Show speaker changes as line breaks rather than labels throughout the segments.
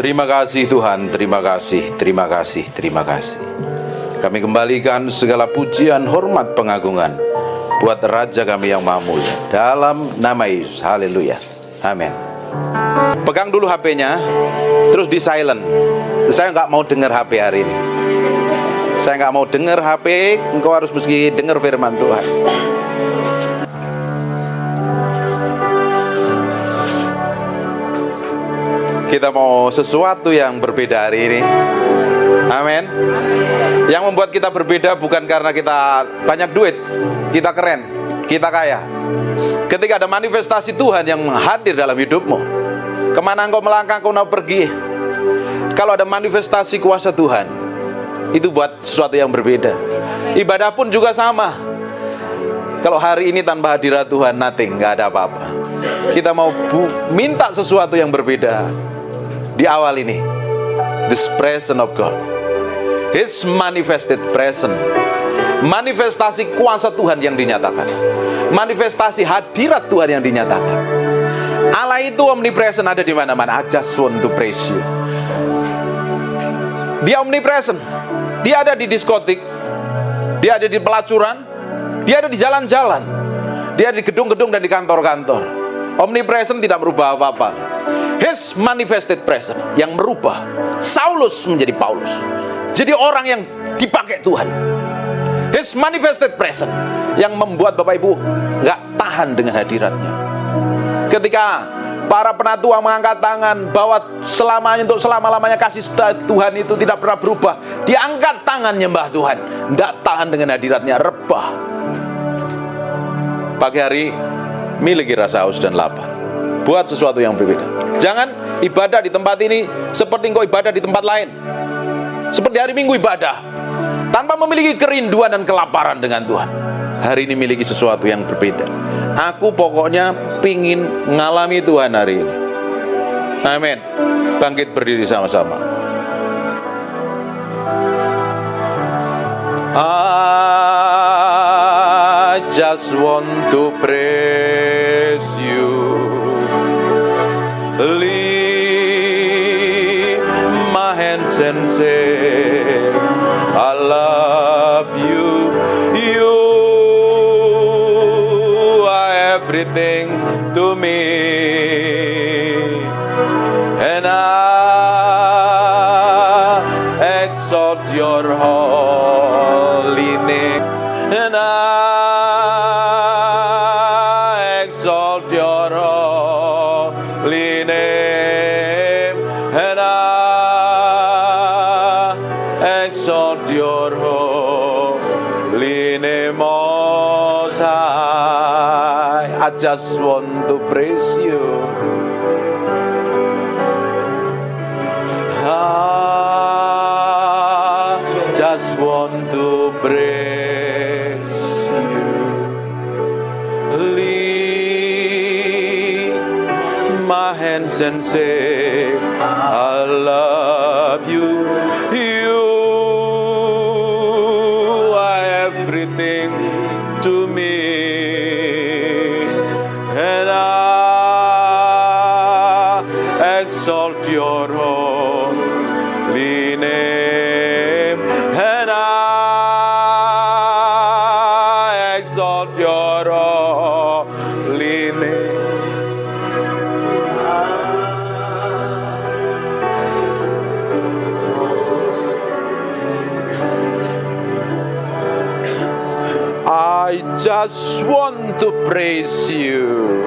Terima kasih Tuhan, terima kasih, terima kasih, terima kasih. Kami kembalikan segala pujian, hormat, pengagungan buat Raja kami yang Maha Mulia, dalam nama Yesus. Haleluya, amin. Pegang dulu HP-nya, terus di silent. Saya nggak mau dengar HP hari ini. Saya nggak mau dengar HP. Engkau harus mesti dengar firman Tuhan. Kita mau sesuatu yang berbeda hari ini. Amin. Yang membuat kita berbeda bukan karena kita banyak duit, kita keren, kita kaya. Ketika ada manifestasi Tuhan yang hadir dalam hidupmu, kemana engkau melangkah, engkau mau pergi. Kalau ada manifestasi kuasa Tuhan, itu buat sesuatu yang berbeda. Ibadah pun juga sama. Kalau hari ini tanpa hadirat Tuhan, nothing, nggak ada apa-apa. Kita mau minta sesuatu yang berbeda. Di awal ini, this presence of God, His manifested presence, manifestasi kuasa Tuhan yang dinyatakan, manifestasi hadirat Tuhan yang dinyatakan. Allah itu omnipresent, ada di mana-mana. I just want to praise you. Dia omnipresent. Dia ada di diskotik, dia ada di pelacuran, dia ada di jalan-jalan, dia ada di gedung-gedung dan di kantor-kantor. Omnipresent tidak merubah apa-apa. His manifested presence yang merubah Saulus menjadi Paulus, jadi orang yang dipakai Tuhan. His manifested presence yang membuat Bapak Ibu nggak tahan dengan hadiratnya. Ketika para penatua mengangkat tangan bahwa selamanya, untuk selama-lamanya kasih Tuhan itu tidak pernah berubah, diangkat tangan nyembah Tuhan, nggak tahan dengan hadiratnya, rebah. Pagi hari miliki rasa haus dan lapar, buat sesuatu yang berbeda. Jangan ibadah di tempat ini seperti engkau ibadah di tempat lain, seperti hari Minggu ibadah tanpa memiliki kerinduan dan kelaparan dengan Tuhan. Hari ini miliki sesuatu yang berbeda. Aku pokoknya pingin ngalami Tuhan hari ini. Amin. Bangkit berdiri sama-sama. I just want to praise you. Lift my hands and say, I love you. You are everything to me, and I exalt your holy name, and I exalt your holy name, and I exalt your holy name, Most High. I just want to praise you. I just want to praise you. Lift my hands and say, I love you. You are everything to me, and I exalt your holy name, and I exalt your holy name. I just want to praise you.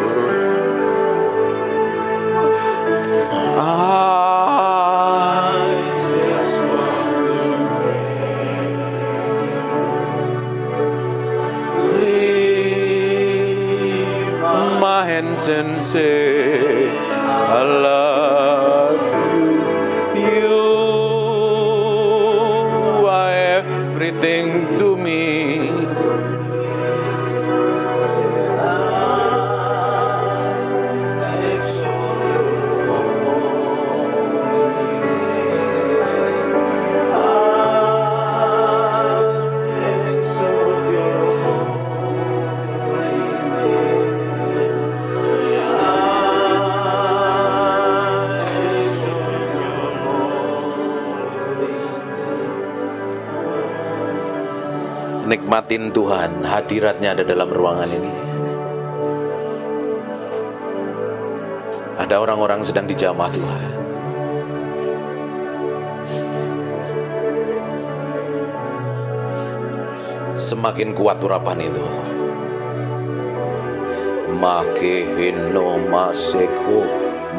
I just want to lift my hands and say, I love you. You are everything to me. Nikmatin Tuhan, hadiratnya ada dalam ruangan ini. Ada orang-orang sedang dijamah Tuhan. Semakin kuat urapan itu. Makehino maseko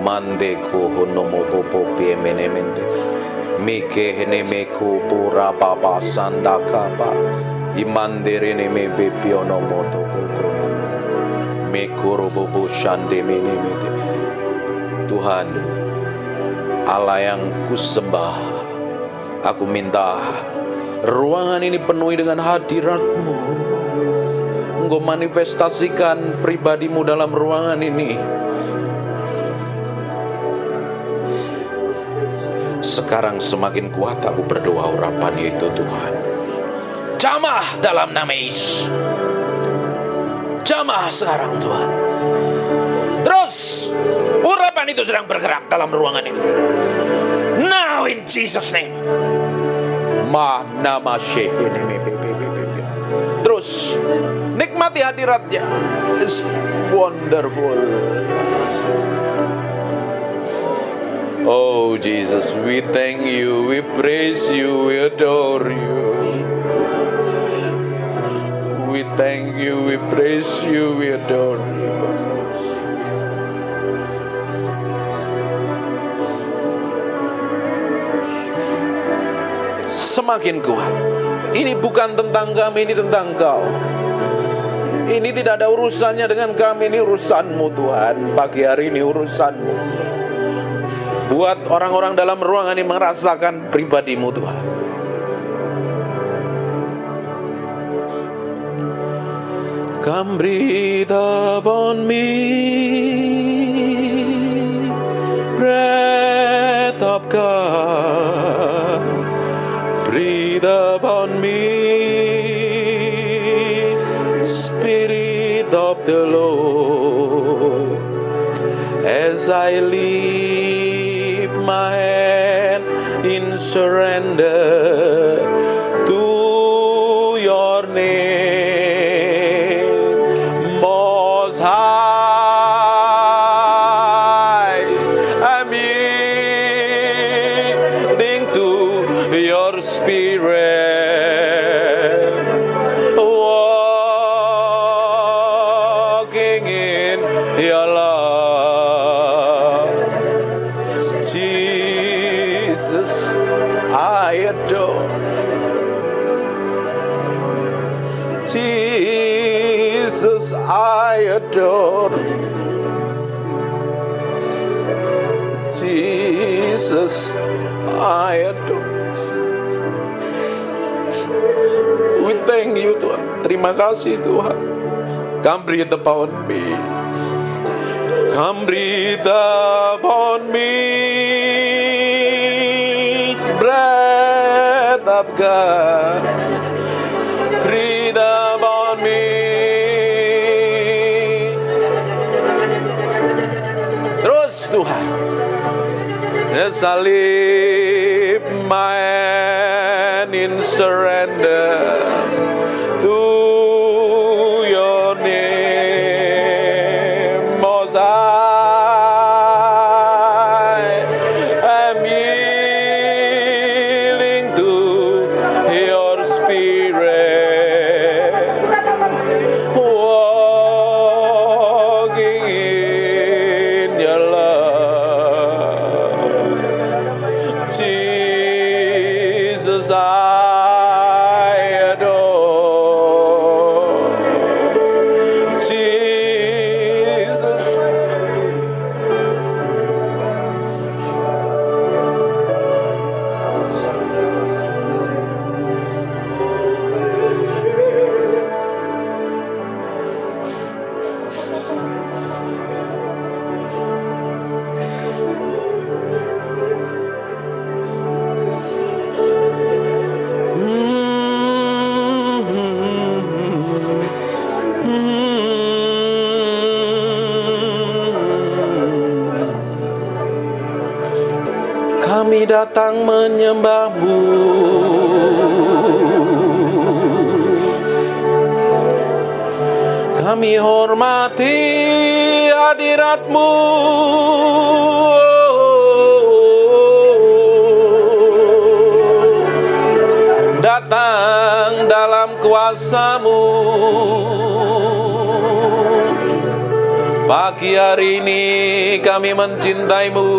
mandeko honomo popo piemenemente. Mikehene meku pura papa sandakapa. Imanderene me bepiono moto poko. Mekoro bobo shande menemete. Tuhan, Allah yang kusembah, aku minta ruangan ini penuhi dengan hadirat-Mu. Engkau manifestasikan pribadi-Mu dalam ruangan ini. Sekarang semakin kuat aku berdoa urapan itu Tuhan. Jamah dalam nama Yesus. Jamah sekarang Tuhan. Terus urapan itu sedang bergerak dalam ruangan ini. Now in Jesus name. Terus nikmati hadiratnya. It's wonderful. Oh Jesus, we thank you, we praise you, we adore you. We thank you, we praise you, we adore you. Semakin kuat. Ini bukan tentang kami, ini tentang Kau. Ini tidak ada urusannya dengan kami, ini urusan-Mu Tuhan. Pagi hari ini urusan-Mu. Buat orang-orang dalam ruangan ini merasakan pribadi-Mu Tuhan. Come breathe upon me, breath of God. Breathe upon me, Spirit of the Lord, as I lift my hand in surrender to your name, Most High. I'm yielding to your Spirit, walking in your love. Jesus, I adore. Jesus, I adore. Jesus, I adore. We thank you Tuhan. Terima kasih Tuhan. Come breathe upon me. Come breathe upon me. Breath of God. Breathe upon me. Terus Tuhan. As I lift my hand in surrender to your name, Most High. I'm yielding to your Spirit, walking in your love. Jesus, I adore. Jesus. Kami datang menyembah-Mu, Kami hormati hadirat-Mu. Datang dalam kuasa-Mu. Pagi hari ini kami mencintai-Mu.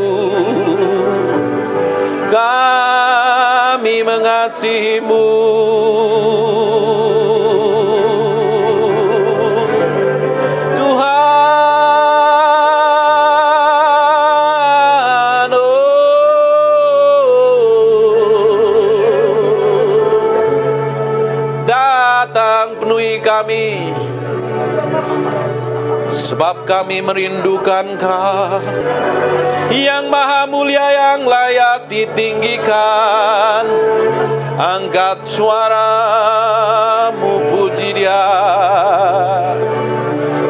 Kami mengasihi-Mu. Tuhan, datang penuhi kami, sebab kami merindukan Kau yang maha mulia, yang layak ditinggikan. Angkat suaramu, puji Dia,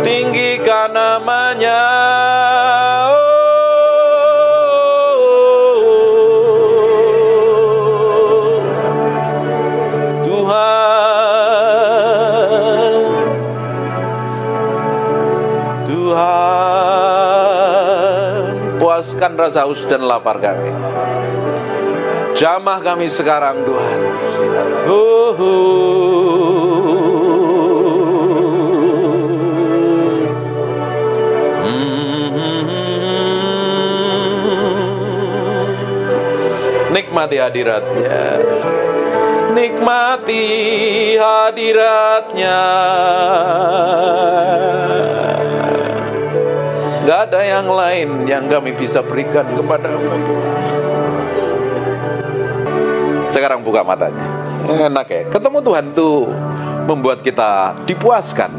tinggikan namanya. Puaskan rasa haus dan lapar kami. Jamah kami sekarang, Tuhan. Nikmati hadirat-Nya. Nikmati hadirat-Nya. Gak ada yang lain yang kami bisa berikan kepada-Mu, Tuhan. Sekarang buka matanya. Enak ya, ketemu Tuhan itu membuat kita dipuaskan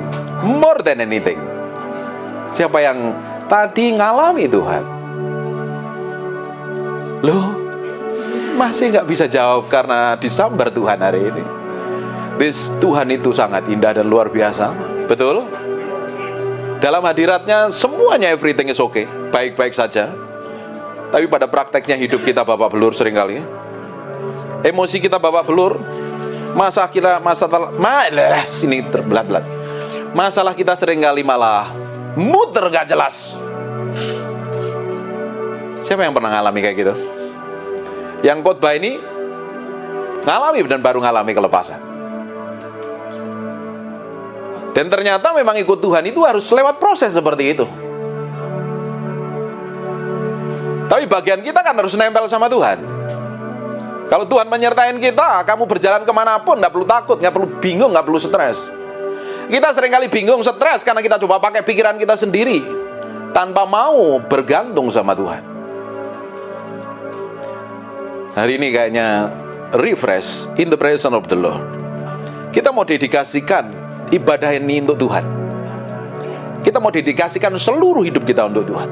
more than anything. Siapa yang tadi ngalami Tuhan? Loh, masih gak bisa jawab karena disambar Tuhan hari ini. Tuhan itu sangat indah dan luar biasa. Betul? Dalam hadirat-Nya semuanya everything is okay, baik-baik saja. Tapi pada prakteknya hidup kita babak belur seringkali. Emosi kita babak belur. Masalah sini terbelat-belat. Masalah kita seringkali malah muter gak jelas. Siapa yang pernah ngalami kayak gitu? Yang khotbah ini ngalami dan baru ngalami kelepasan. Dan ternyata memang ikut Tuhan itu harus lewat proses seperti itu. Tapi bagian kita kan harus nempel sama Tuhan. Kalau Tuhan menyertai kita, kamu berjalan kemanapun, gak perlu takut, gak perlu bingung, gak perlu stres. Kita seringkali bingung, stres karena kita coba pakai pikiran kita sendiri, tanpa mau bergantung sama Tuhan. Hari ini kayaknya refresh in the presence of the Lord. Kita mau dedikasikan ibadah ini untuk Tuhan. Kita mau dedikasikan seluruh hidup kita untuk Tuhan.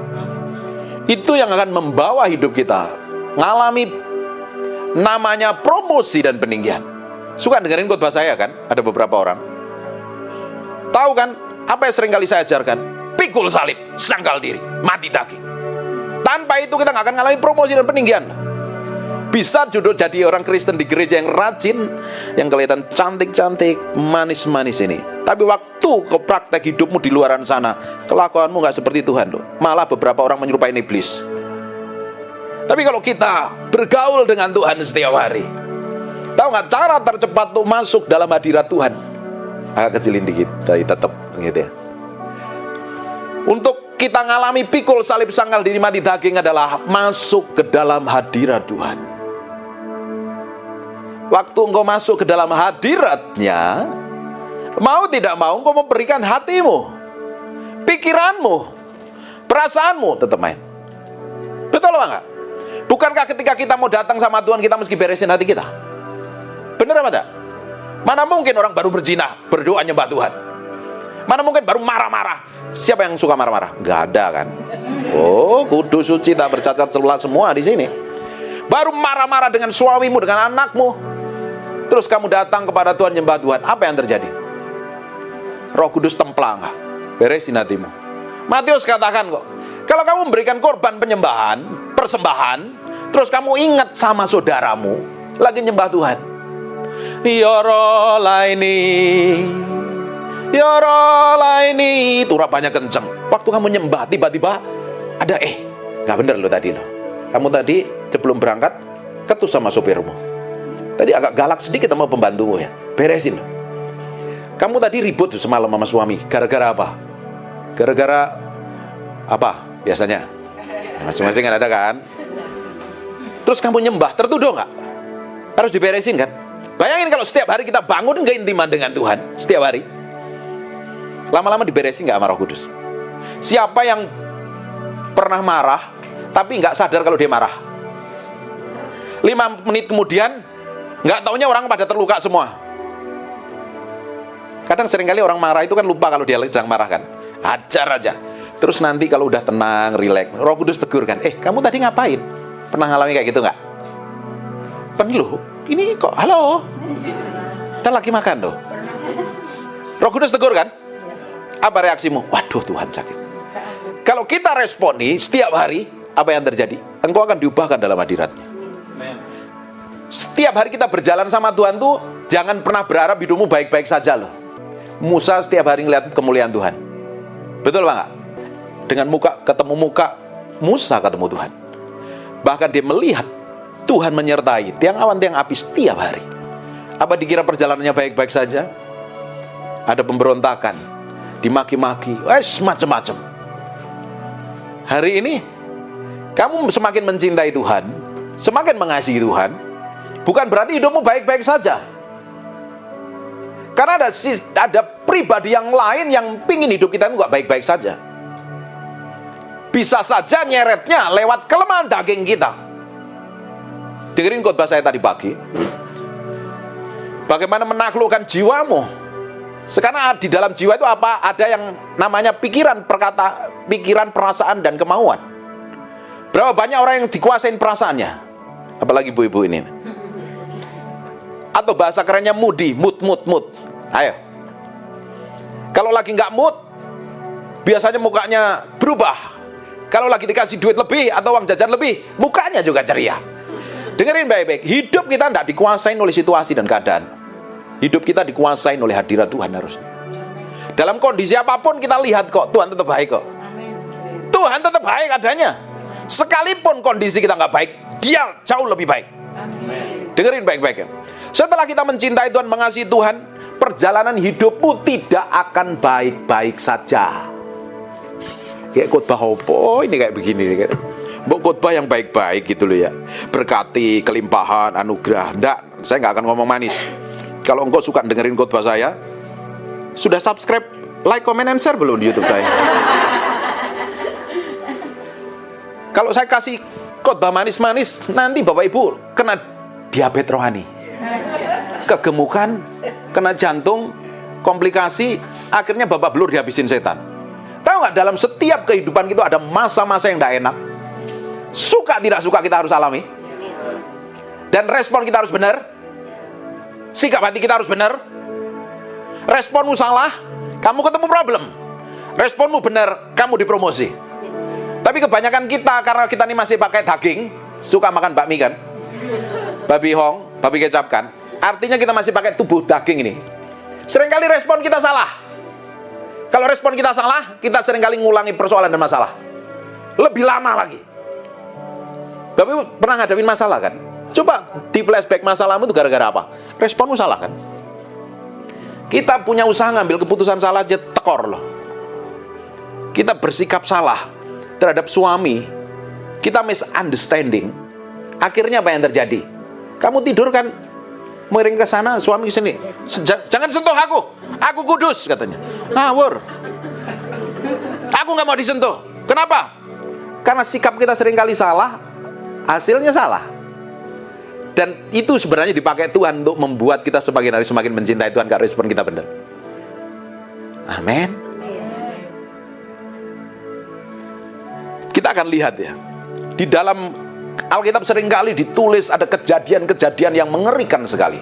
Itu yang akan membawa hidup kita ngalami namanya promosi dan peninggian. Suka dengerin khotbah saya kan? Ada beberapa orang. Tahu kan apa yang seringkali saya ajarkan? Pikul salib, sangkal diri, mati daging. Tanpa itu kita nggak akan ngalami promosi dan peninggian. Bisa duduk jadi orang Kristen di gereja yang rajin, yang kelihatan cantik-cantik, manis-manis ini. Tapi waktu ke praktek hidupmu di luaran sana, kelakuanmu gak seperti Tuhan loh. Malah beberapa orang menyerupai iblis. Tapi kalau kita bergaul dengan Tuhan setiap hari, tahu gak cara tercepat untuk masuk dalam hadirat Tuhan? Agak kecilin dikit, tapi tetap gitu ya. Untuk kita ngalami pikul salib sangkal diri mati daging adalah masuk ke dalam hadirat Tuhan. Waktu engkau masuk ke dalam hadirat-Nya, mau tidak mau engkau memberikan hatimu, pikiranmu, perasaanmu tetap main. Betul apa enggak? Bukankah ketika kita mau datang sama Tuhan, kita mesti beresin hati kita? Benar apa enggak? Mana mungkin orang baru berzina berdoa nyembah Tuhan? Mana mungkin baru marah-marah? Siapa yang suka marah-marah? Enggak ada kan? Oh, kudus suci tak bercacat celah semua di sini. Baru marah-marah dengan suamimu, dengan anakmu. Terus kamu datang kepada Tuhan, nyembah Tuhan. Apa yang terjadi? Roh Kudus templang. Beresin hatimu. Matius katakan kok, kalau kamu memberikan korban penyembahan, persembahan, terus kamu ingat sama saudaramu lagi nyembah Tuhan. Yoro laini, Ya rola ini turapannya kenceng. Waktu kamu nyembah tiba-tiba ada nggak bener lo tadi lo. Kamu tadi sebelum berangkat ketus sama sopirmu. Tadi agak galak sedikit sama pembantumu ya. Beresin lo. Kamu tadi ribut semalam sama suami. Gara-gara apa? Gara-gara apa biasanya? Masing-masing kan ada kan? Terus kamu nyembah, tertuduh nggak? Harus diberesin kan? Bayangin kalau setiap hari kita bangun keintiman dengan Tuhan. Setiap hari. Lama-lama diberesin nggak sama Roh Kudus? Siapa yang pernah marah tapi nggak sadar kalau dia marah? 5 menit kemudian nggak taunya orang pada terluka semua. Kadang seringkali orang marah itu kan lupa kalau dia sedang marah kan. Hajar aja. Terus nanti kalau udah tenang, rileks, Roh Kudus tegur kan, kamu tadi ngapain? Pernah ngalami kayak gitu nggak? Penuh, ini kok, halo, kita lagi makan loh. Roh Kudus tegur kan? Apa reaksimu? Waduh, Tuhan sakit. Kalau kita responi setiap hari, apa yang terjadi? Engkau akan diubahkan dalam hadiratnya. Setiap hari kita berjalan sama Tuhan tuh, jangan pernah berharap hidupmu baik-baik saja loh. Musa setiap hari ngeliat kemuliaan Tuhan. Betul Pak? Dengan muka ketemu muka, Musa ketemu Tuhan. Bahkan dia melihat Tuhan menyertai tiang awan tiang api setiap hari. Apa dikira perjalanannya baik-baik saja? Ada pemberontakan, dimaki-maki, macam-macam. Hari ini kamu semakin mencintai Tuhan, semakin mengasihi Tuhan, bukan berarti hidupmu baik-baik saja. Karena ada pribadi yang lain yang pingin hidup kita itu gak baik-baik saja. Bisa saja nyeretnya lewat kelemahan daging kita. Dengerin khotbah saya tadi pagi. Bagaimana menaklukkan jiwamu. Sekarang di dalam jiwa itu apa? Ada yang namanya pikiran, perasaan, dan kemauan. Berapa banyak orang yang dikuasain perasaannya? Apalagi ibu-ibu ini. Atau bahasa kerennya mood. Ayo. Kalau lagi nggak mood, biasanya mukanya berubah. Kalau lagi dikasih duit lebih atau uang jajan lebih, mukanya juga ceria. Dengerin baik-baik, hidup kita tidak dikuasain oleh situasi dan keadaan. Hidup kita dikuasain oleh hadirat Tuhan harusnya. Dalam kondisi apapun kita lihat kok, Tuhan tetap baik kok. Tuhan tetap baik adanya. Sekalipun kondisi kita nggak baik, Dia jauh lebih baik. Dengerin baik-baik ya. Setelah kita mencintai Tuhan, mengasihi Tuhan, perjalanan hidupmu tidak akan baik-baik saja. Kayak khotbah opo ini kayak begini nih. Mbok khotbah yang baik-baik gitu loh ya. Berkati, kelimpahan, anugerah. Nggak, saya nggak akan ngomong manis. Kalau engkau suka dengerin khotbah saya, sudah subscribe, like, comment, and share belum di YouTube saya? Kalau saya kasih khotbah manis-manis, nanti Bapak Ibu kena diabetes rohani, kegemukan, kena jantung, komplikasi, akhirnya babak belur dihabisin setan. Tahu nggak, dalam setiap kehidupan kita ada masa-masa yang tidak enak. Suka tidak suka kita harus alami. Dan respon kita harus benar. Sikap hati kita harus benar. Responmu salah, kamu ketemu problem. Responmu benar, kamu dipromosi. Tapi kebanyakan kita, karena kita ini masih pakai daging, suka makan bakmi kan, babi hong, babi kecap kan, artinya kita masih pakai tubuh daging ini. Seringkali respon kita salah. Kalau respon kita salah, kita seringkali ngulangi persoalan dan masalah lebih lama lagi. Tapi pernah ngadepin masalah kan? Coba di flashback masalahmu itu gara-gara apa? Responmu salah kan? Kita punya usaha ngambil keputusan salah aja tekor loh. Kita bersikap salah terhadap suami, kita misunderstanding. Akhirnya apa yang terjadi? Kamu tidur kan, miring ke sana, suami ke sini. Jangan sentuh aku kudus katanya. Ngawur. Aku nggak mau disentuh. Kenapa? Karena sikap kita seringkali salah, hasilnya salah. Dan itu sebenarnya dipakai Tuhan untuk membuat kita semakin hari semakin mencintai Tuhan karena respon kita benar. Amin. Kita akan lihat ya, di dalam Alkitab seringkali ditulis ada kejadian-kejadian yang mengerikan sekali.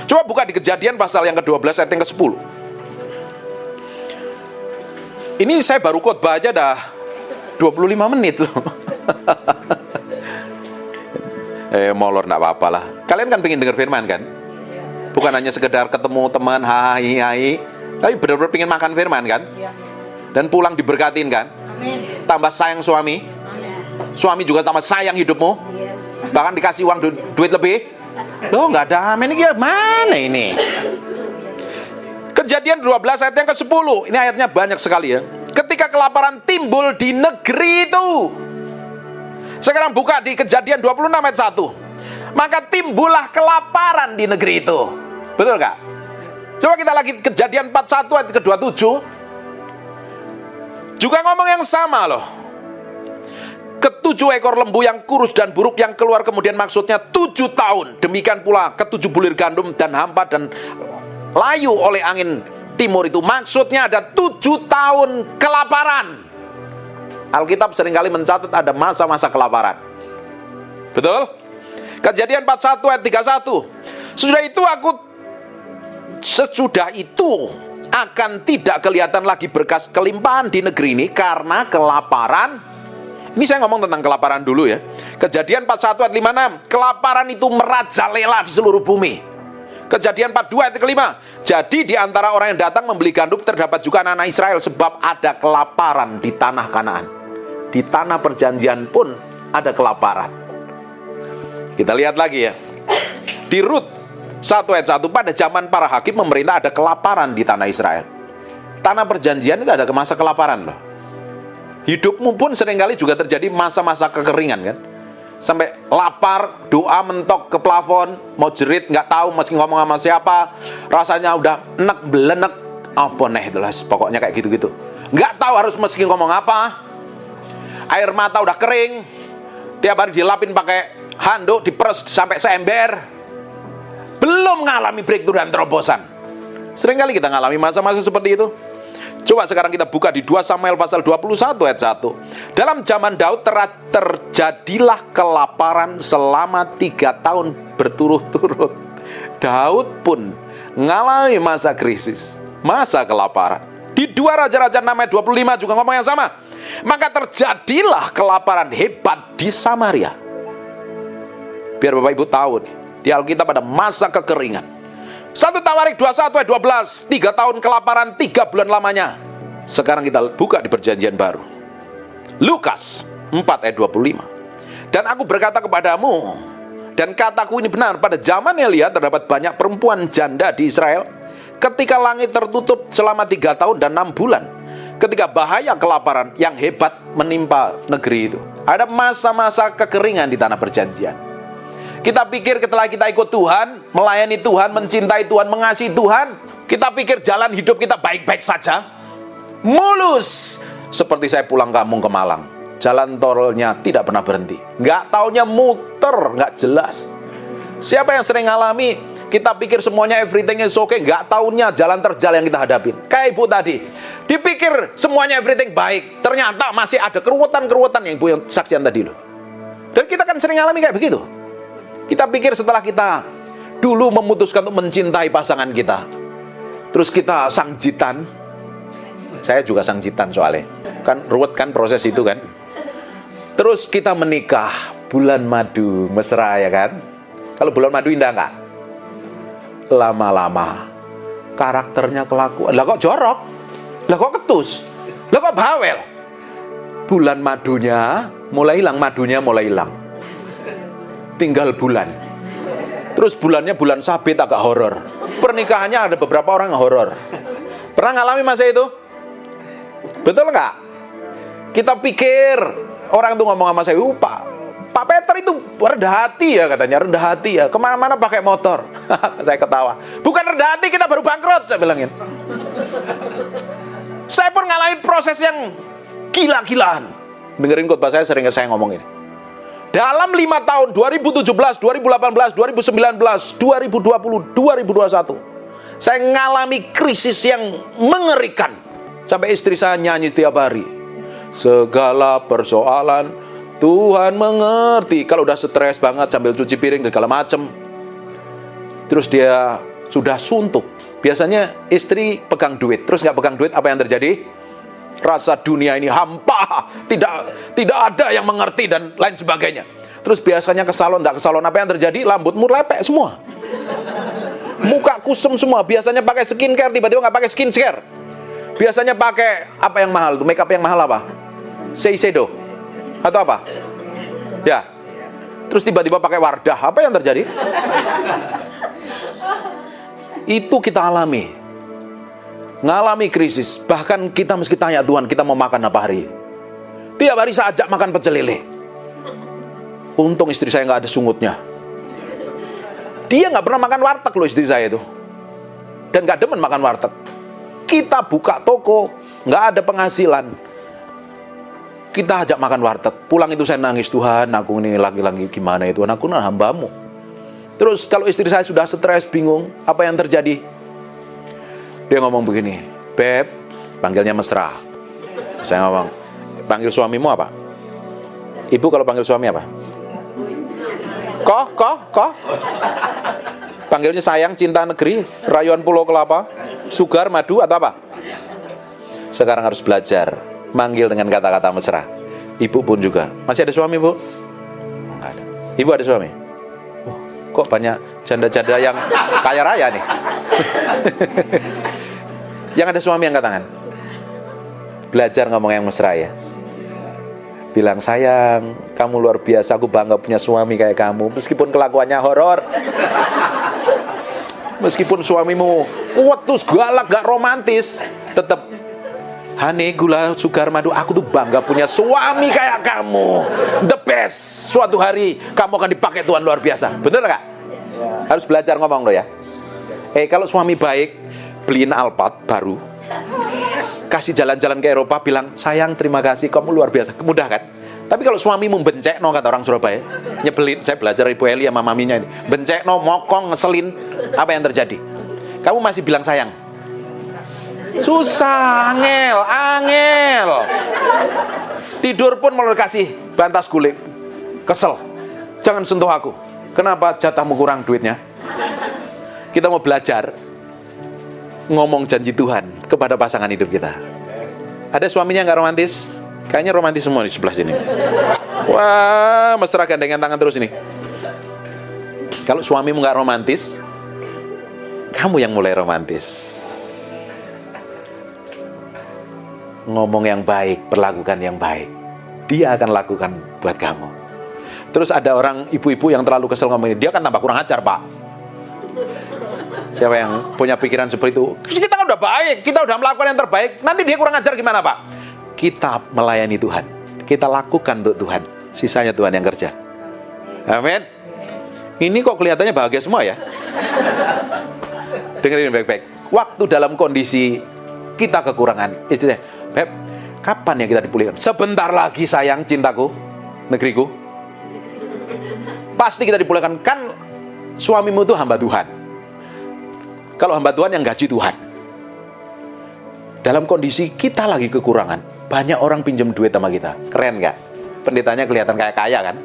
Coba buka di Kejadian pasal yang ke-12 ayat yang ke-10. Ini saya baru khotbah aja dah 25 menit loh. Molor enggak apa-apa lah. Kalian kan pengen dengar firman kan? Bukan hanya sekedar ketemu teman, hai, Tapi benar-benar pengen makan firman kan?
Iya.
Dan pulang diberkatin kan?
Amin.
Tambah sayang suami.
Amin.
Suami juga tambah sayang hidupmu.
Yes.
Bahkan dikasih uang duit lebih. Loh nggak ada amin ini gimana ini? Kejadian 12 ayat yang ke-10. Ini ayatnya banyak sekali ya. Ketika kelaparan timbul di negeri itu. Sekarang buka di Kejadian 26 ayat 1. Maka timbullah kelaparan di negeri itu. Betul gak? Coba kita lagi Kejadian 41 ayat ke-27. Juga ngomong yang sama loh. Ketujuh ekor lembu yang kurus dan buruk yang keluar kemudian maksudnya 7 tahun. Demikian pula ketujuh bulir gandum dan hampa dan layu oleh angin timur itu. Maksudnya ada 7 tahun kelaparan. Alkitab seringkali mencatat ada masa-masa kelaparan. Betul? Kejadian 41 ayat 31. Sesudah itu akan tidak kelihatan lagi berkas kelimpahan di negeri ini karena kelaparan. Ini saya ngomong tentang kelaparan dulu ya. Kejadian 41 ayat 56. Kelaparan itu merajalela di seluruh bumi. Kejadian 42 ayat kelima. Jadi di antara orang yang datang membeli gandum terdapat juga anak-anak Israel sebab ada kelaparan di tanah Kanaan. Di tanah perjanjian pun ada kelaparan. Kita lihat lagi ya. Di Rut 1 ayat 1. Pada zaman para hakim memerintah ada kelaparan di tanah Israel. Tanah perjanjian itu ada masa kelaparan loh. Hidupmu pun seringkali juga terjadi masa-masa kekeringan kan. Sampai lapar, doa mentok ke plafon, mau jerit, nggak tahu meski ngomong sama siapa, rasanya udah enek belenek, apa nih itulah, pokoknya kayak gitu-gitu. Nggak tahu harus meski ngomong apa, air mata udah kering, tiap hari dilapin pakai handuk, diperes sampai seember, belum mengalami breakthrough dan terobosan. Seringkali kita ngalami masa-masa seperti itu. Coba sekarang kita buka di 2 Samuel pasal 21 ayat 1. Dalam zaman Daud terjadilah kelaparan selama 3 tahun berturut-turut. Daud pun mengalami masa krisis, masa kelaparan. Di 2 Raja-Raja 6 ayat 25 juga ngomong yang sama. Maka terjadilah kelaparan hebat di Samaria. Biar Bapak Ibu tahu nih, di Alkitab pada masa kekeringan. 1 Tawarik 21 ayat 12. 3 tahun kelaparan, 3 bulan lamanya. Sekarang kita buka di perjanjian baru. Lukas 4 ayat 25. Dan aku berkata kepadamu, dan kataku ini benar, pada zaman Elia terdapat banyak perempuan janda di Israel, ketika langit tertutup selama 3 tahun dan 6 bulan, ketika bahaya kelaparan yang hebat menimpa negeri itu. Ada masa-masa kekeringan di tanah perjanjian. Kita pikir setelah kita ikut Tuhan, melayani Tuhan, mencintai Tuhan, mengasihi Tuhan, kita pikir jalan hidup kita baik-baik saja, mulus. Seperti saya pulang kampung ke Malang, jalan tolnya tidak pernah berhenti, nggak taunya muter, nggak jelas. Siapa yang sering ngalami, kita pikir semuanya everything is okay, nggak taunya jalan terjal yang kita hadapin. Kayak ibu tadi, dipikir semuanya everything baik, ternyata masih ada keruwetan-keruwetan yang ibu yang saksian tadi loh. Dan kita kan sering ngalami kayak begitu. Kita pikir setelah kita dulu memutuskan untuk mencintai pasangan kita, terus kita sangjitan. Saya juga sangjitan soalnya. Kan ruwet kan proses itu kan. Terus kita menikah, bulan madu, mesra ya kan. Kalau bulan madu indah nggak? Lama-lama karakternya kelakuan. Lah kok jorok? Lah kok ketus? Lah kok bawel? Bulan madunya mulai hilang, madunya mulai hilang. Tinggal bulan. Terus bulannya bulan sabit agak horor. Pernikahannya ada beberapa orang yang horor. Pernah ngalami masa itu? Betul nggak? Kita pikir orang tuh ngomong sama saya, Pak Peter itu rendah hati ya katanya, rendah hati ya, kemana-mana pakai motor. Saya ketawa. Bukan rendah hati, kita baru bangkrut, saya bilangin. Saya pun ngalami proses yang gila-gilaan. Dengerin khotbah saya, sering saya ngomong ini. Dalam 5 tahun, 2017, 2018, 2019, 2020, 2021, saya ngalami krisis yang mengerikan. Sampai istri saya nyanyi setiap hari. Segala persoalan Tuhan mengerti. Kalau udah stres banget sambil cuci piring segala macem, terus dia sudah suntuk. Biasanya istri pegang duit, terus nggak pegang duit, apa yang terjadi? Rasa dunia ini hampa, tidak ada yang mengerti dan lain sebagainya. Terus biasanya ke salon, enggak ke salon, apa yang terjadi? Rambutmu lepek semua. Muka kusem semua. Biasanya pakai skincare, tiba-tiba nggak pakai skincare. Biasanya pakai apa yang mahal tuh? Makeup yang mahal apa? Shiseido atau apa? Ya. Terus tiba-tiba pakai Wardah. Apa yang terjadi? Itu kita alami. Ngalami krisis. Bahkan kita mesti tanya Tuhan, kita mau makan apa hari? Tiap hari saya ajak makan pecel lele. Untung istri saya nggak ada sungutnya. Dia nggak pernah makan warteg loh, istri saya itu. Dan nggak demen makan warteg. Kita buka toko, nggak ada penghasilan. Kita ajak makan warteg. Pulang itu saya nangis, Tuhan, aku ini lagi-lagi gimana itu? Aku nah hambamu. Terus kalau istri saya sudah stres, bingung, apa yang terjadi? Dia ngomong begini, Beb, panggilnya mesra. Saya ngomong, panggil suamimu apa? Ibu kalau panggil suami apa? Koh. Panggilnya sayang, cinta negeri, rayuan pulau kelapa, sugar, madu, atau apa? Sekarang harus belajar manggil dengan kata-kata mesra. Ibu pun juga. Masih ada suami, Bu? Enggak ada. Ibu ada suami? Kok banyak janda-janda yang kaya raya nih? Yang ada suami angkat tangan. Belajar ngomong yang mesra ya. Bilang, sayang, kamu luar biasa, aku bangga punya suami kayak kamu. Meskipun kelakuannya horor, meskipun suamimu kuat terus galak, gak romantis, tetap, honey, gula, sugar, madu, aku tuh bangga punya suami kayak kamu. The best. Suatu hari kamu akan dipakai Tuhan luar biasa. Bener gak? Harus belajar ngomong loh ya. Kalau suami baik, beliin Alphard baru, kasih jalan-jalan ke Eropa, bilang, sayang, terima kasih, kamu luar biasa. Mudah kan? Tapi kalau suami membencek, no, kata orang Surabaya, nyebelin. Saya belajar Ibu Eli sama maminya ini. Bencek, no, mokong, ngeselin, apa yang terjadi? Kamu masih bilang sayang? Susah, angel. Tidur pun mau kasih bantas guling. Kesel. Jangan sentuh aku. Kenapa jatahmu kurang duitnya? Kita mau belajar ngomong janji Tuhan kepada pasangan hidup kita. Ada suaminya nggak romantis? Kayaknya romantis semua di sebelah sini. Wah, mesra gandengan tangan terus ini. Kalau suamimu nggak romantis, kamu yang mulai romantis. Ngomong yang baik, perlakukan yang baik, dia akan lakukan buat kamu. Terus ada orang ibu-ibu yang terlalu kesel ngomongin, dia kan tambah kurang ajar, Pak. Siapa yang punya pikiran seperti itu? Kita kan udah baik, kita udah melakukan yang terbaik, nanti dia kurang ajar gimana, Pak? Kita melayani Tuhan, kita lakukan untuk Tuhan, sisanya Tuhan yang kerja. Amin. Ini kok kelihatannya bahagia semua ya? Dengerin baik-baik. Waktu dalam kondisi kita kekurangan, istilahnya, Beb, kapan ya kita dipulihkan? Sebentar lagi sayang, cintaku, negeriku. Pasti kita dipulihkan. Kan suamimu itu hamba Tuhan. Kalau hamba Tuhan yang gaji Tuhan. Dalam kondisi kita lagi kekurangan, banyak orang pinjam duit sama kita. Keren gak? Pendetanya kelihatan kayak kaya kan?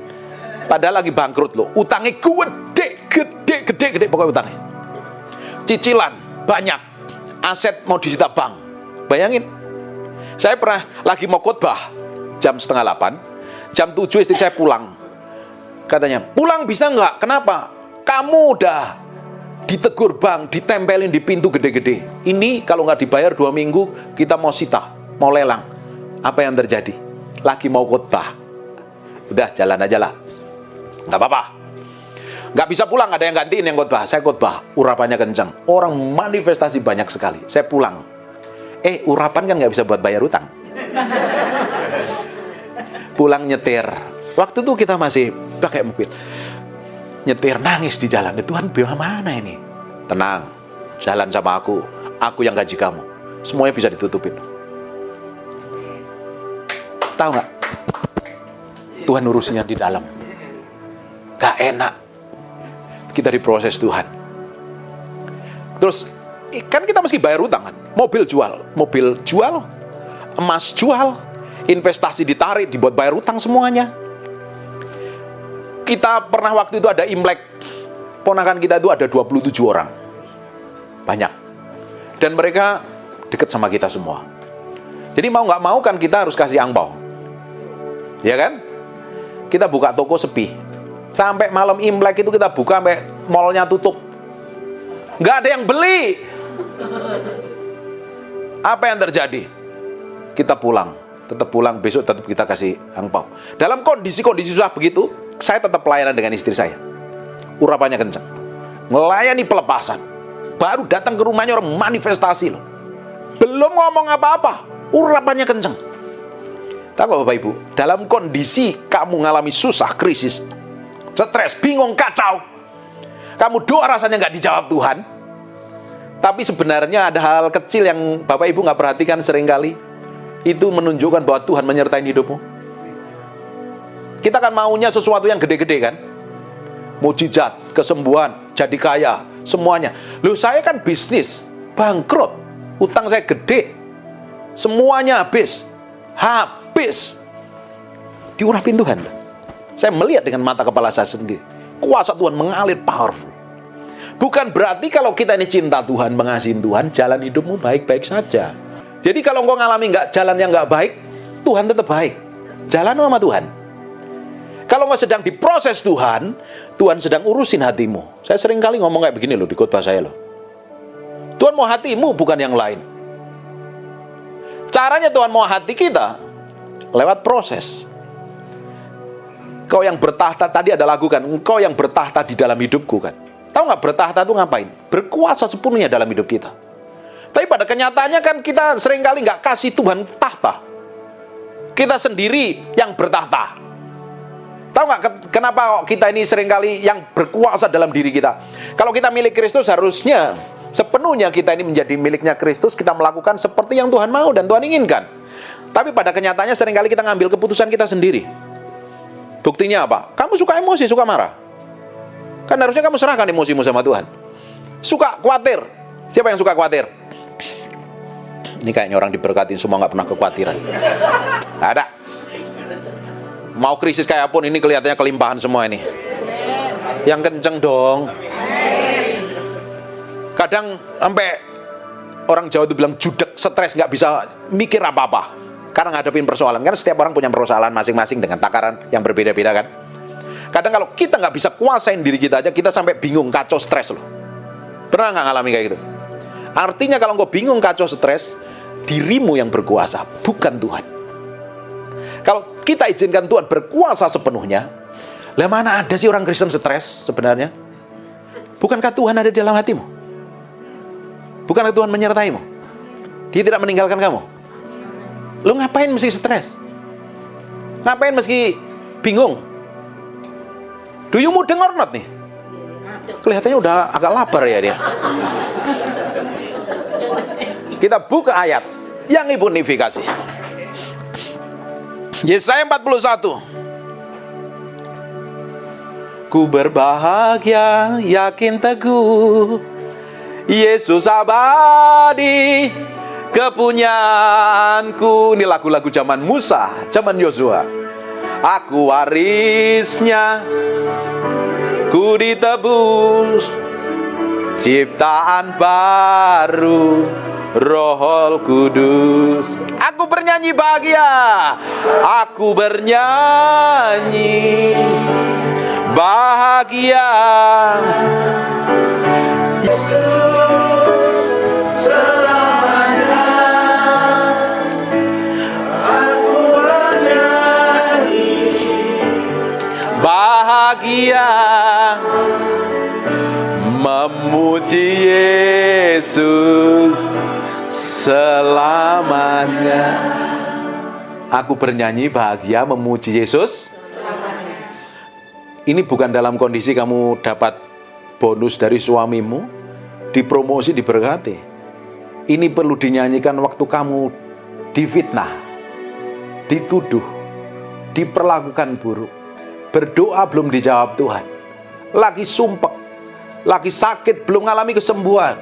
Padahal lagi bangkrut loh. Utangnya gede pokoknya utangnya. Cicilan banyak. Aset mau disita bank. Bayangin. Saya pernah lagi mau khotbah jam 7:30. Jam 7 istri saya pulang. Katanya, pulang bisa nggak? Kenapa? Kamu udah ditegur bank, ditempelin di pintu gede-gede. Ini kalau nggak dibayar 2 minggu, kita mau sita, mau lelang. Apa yang terjadi? Lagi mau khotbah. Udah, jalan aja lah. Nggak apa-apa. Nggak bisa pulang, ada yang gantiin yang khotbah. Saya khotbah, urapannya kencang. Orang manifestasi banyak sekali. Saya pulang. Urapan kan nggak bisa buat bayar utang. Pulang nyetir. Waktu itu kita masih pakai mobil. Nyetir nangis di jalan. Tuhan bilang mana ini? Tenang, jalan sama aku yang gaji kamu. Semuanya bisa ditutupin. Tahu nggak? Tuhan urusinya di dalam. Gak enak. Kita diproses Tuhan. Terus kan kita mesti bayar utang kan? Mobil jual, emas jual, investasi ditarik, dibuat bayar utang semuanya. Kita pernah waktu itu ada Imlek, ponakan kita itu ada 27 orang. Banyak. Dan mereka dekat sama kita semua. Jadi mau nggak mau kan kita harus kasih angpau. Ya kan? Kita buka toko sepi. Sampai malam Imlek itu kita buka sampai mallnya tutup. nggak ada yang beli. Apa yang terjadi? Kita pulang, tetap pulang, besok tetap kita kasih angpau. Dalam kondisi-kondisi susah begitu, saya tetap pelayanan dengan istri saya. Urapannya kencang, melayani pelepasan. Baru datang ke rumahnya orang manifestasi loh. Belum ngomong apa-apa, urapannya kencang. Tahu gak Bapak Ibu, dalam kondisi kamu ngalami susah, krisis, stres, bingung, kacau, kamu doa rasanya nggak dijawab Tuhan, tapi sebenarnya ada hal kecil yang Bapak Ibu nggak perhatikan seringkali. Itu menunjukkan bahwa Tuhan menyertai hidupmu. Kita kan maunya sesuatu yang gede-gede kan, mujizat, kesembuhan, jadi kaya, semuanya. Loh, saya kan bisnis, bangkrut, utang saya gede, semuanya habis. Diurapin Tuhan. Saya melihat dengan mata kepala saya sendiri. Kuasa Tuhan mengalir powerful. Bukan berarti kalau kita ini cinta Tuhan, mengasihi Tuhan, jalan hidupmu baik-baik saja. Jadi kalau engkau ngalami jalan yang nggak baik, Tuhan tetap baik. Jalan sama Tuhan. Kalau engkau sedang diproses Tuhan, Tuhan sedang urusin hatimu. Saya sering kali ngomong kayak begini loh di khotbah saya loh. Tuhan mau hatimu, bukan yang lain. Caranya Tuhan mau hati kita lewat proses. Kau yang bertahta, tadi ada lagu kan, engkau yang bertahta di dalam hidupku kan. Tahu nggak bertahta itu ngapain? Berkuasa sepenuhnya dalam hidup kita. Tapi pada kenyataannya kan kita seringkali nggak kasih Tuhan tahta. Kita sendiri yang bertahta. Tahu nggak kenapa kita ini seringkali yang berkuasa dalam diri kita? Kalau kita milik Kristus, harusnya sepenuhnya kita ini menjadi miliknya Kristus. Kita melakukan seperti yang Tuhan mau dan Tuhan inginkan. Tapi pada kenyataannya seringkali kita ngambil keputusan kita sendiri. Buktinya apa? Kamu suka emosi, suka marah. Kan harusnya kamu serahkan emosimu sama Tuhan. Suka khawatir. Siapa yang suka khawatir? Ini kayaknya orang diberkatin semua nggak pernah kekhawatiran. Ada. Mau krisis kayak pun ini kelihatannya kelimpahan semua ini. Yang kenceng dong. Kadang sampai orang Jawa itu bilang judek, stres, nggak bisa mikir apa-apa karena ngadepin persoalan. Kan setiap orang punya persoalan masing-masing dengan takaran yang berbeda-beda kan. Kadang kalau kita nggak bisa kuasain diri kita aja, kita sampai bingung, kacau, stres loh. Pernah nggak ngalami kayak gitu? Artinya kalau engkau bingung, kacau, stres, dirimu yang berkuasa, bukan Tuhan. Kalau kita izinkan Tuhan berkuasa sepenuhnya, lah mana ada sih orang Kristen stres sebenarnya? Bukankah Tuhan ada di dalam hatimu? Bukankah Tuhan menyertaimu? Dia tidak meninggalkan kamu. Lu ngapain mesti stres? Ngapain mesti bingung? Do you mudeng or not nih? Kelihatannya udah agak lapar ya dia. Kita buka ayat yang ibu unifikasi. Yesaya 41. Ku berbahagia, yakin teguh, Yesus abadi, kepunyaanku. Ini lagu-lagu zaman Musa, zaman Yosua. Aku warisnya, ku ditebus, ciptaan baru, Roh Kudus. Aku bernyanyi bahagia, aku bernyanyi bahagia. Selamanya aku bernyanyi bahagia, memuji Yesus selamanya. Aku bernyanyi bahagia, memuji Yesus. Ini bukan dalam kondisi kamu dapat bonus dari suamimu, dipromosi, diberkati. Ini perlu dinyanyikan waktu kamu difitnah, dituduh, diperlakukan buruk, berdoa belum dijawab Tuhan, lagi sumpek, lagi sakit, belum mengalami kesembuhan,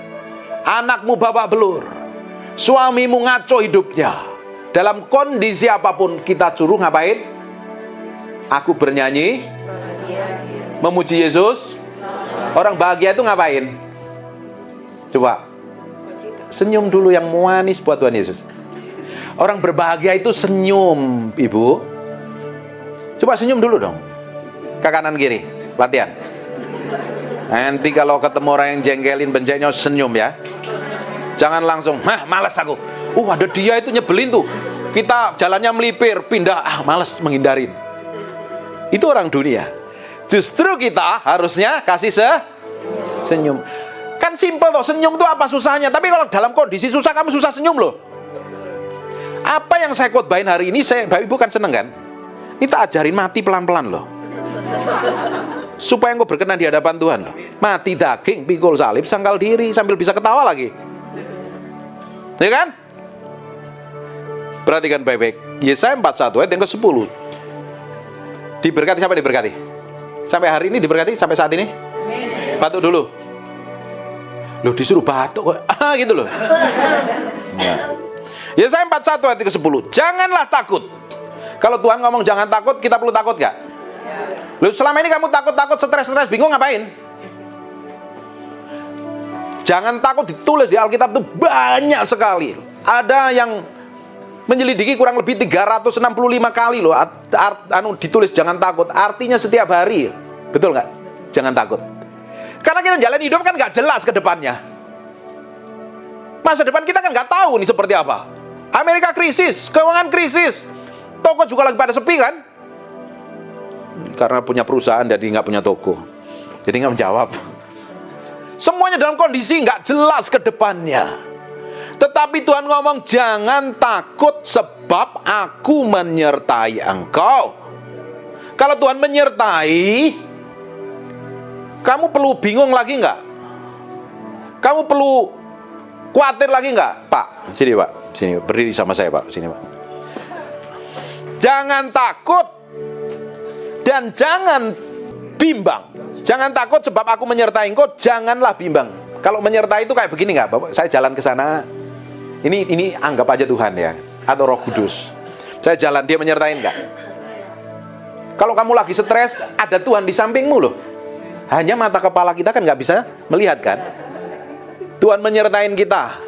anakmu babak belur, suamimu ngaco hidupnya. Dalam kondisi apapun kita suruh ngapain? Aku bernyanyi, memuji Yesus. Orang bahagia itu ngapain? Coba senyum dulu yang manis buat Tuhan Yesus. Orang berbahagia itu senyum, Ibu. Coba senyum dulu dong. Ke kanan kiri, latihan. Nanti kalau ketemu orang yang jengkelin, bencengnya senyum ya. Jangan langsung, malas aku. Ada dia itu nyebelin tuh. Kita jalannya melipir, pindah, malas menghindarin. Itu orang dunia. Justru kita harusnya kasih senyum. Kan simpel toh, senyum itu apa susahnya? Tapi kalau dalam kondisi susah, kamu susah senyum loh. Apa yang saya khotbahin hari ini, Bapak Ibu kan seneng kan? Kita ajarin mati pelan-pelan loh, supaya engkau berkenan di hadapan Tuhan loh. Mati daging, pikul salib, sangkal diri, sambil bisa ketawa lagi. Ya kan? Perhatikan baik-baik. Yesaya 41 ayat yang ke-10. Diberkati, siapa diberkati? Sampai hari ini diberkati, sampai saat ini? Batuk dulu. Loh, disuruh batuk kok. Gitu loh. Ya. Yesaya 41 ayat ke-10. Janganlah takut. Kalau Tuhan ngomong jangan takut, kita perlu takut gak? Loh, selama ini kamu takut-takut, stres-stres, bingung ngapain? Jangan takut ditulis di Alkitab itu banyak sekali. Ada yang menyelidiki kurang lebih 365 kali loh. Ditulis jangan takut. Artinya setiap hari. Betul nggak? Jangan takut. Karena kita jalan hidup kan nggak jelas ke depannya. Masa depan kita kan nggak tahu nih seperti apa. Amerika krisis, keuangan krisis, toko juga lagi pada sepi kan? Karena punya perusahaan jadi nggak punya toko, jadi nggak menjawab. Semuanya dalam kondisi nggak jelas ke depannya. Tetapi Tuhan ngomong jangan takut sebab aku menyertai engkau. Kalau Tuhan menyertai, kamu perlu bingung lagi nggak? Kamu perlu khawatir lagi nggak? Pak, sini Pak, sini berdiri sama saya Pak, sini Pak. Jangan takut dan jangan bimbang. Jangan takut sebab aku menyertai engkau, janganlah bimbang. Kalau menyertai itu kayak begini nggak, Bapak? Saya jalan ke sana, ini anggap aja Tuhan ya, atau Roh Kudus. Saya jalan, dia menyertai nggak? Kalau kamu lagi stres, ada Tuhan di sampingmu loh. Hanya mata kepala kita kan nggak bisa melihat kan? Tuhan menyertain kita.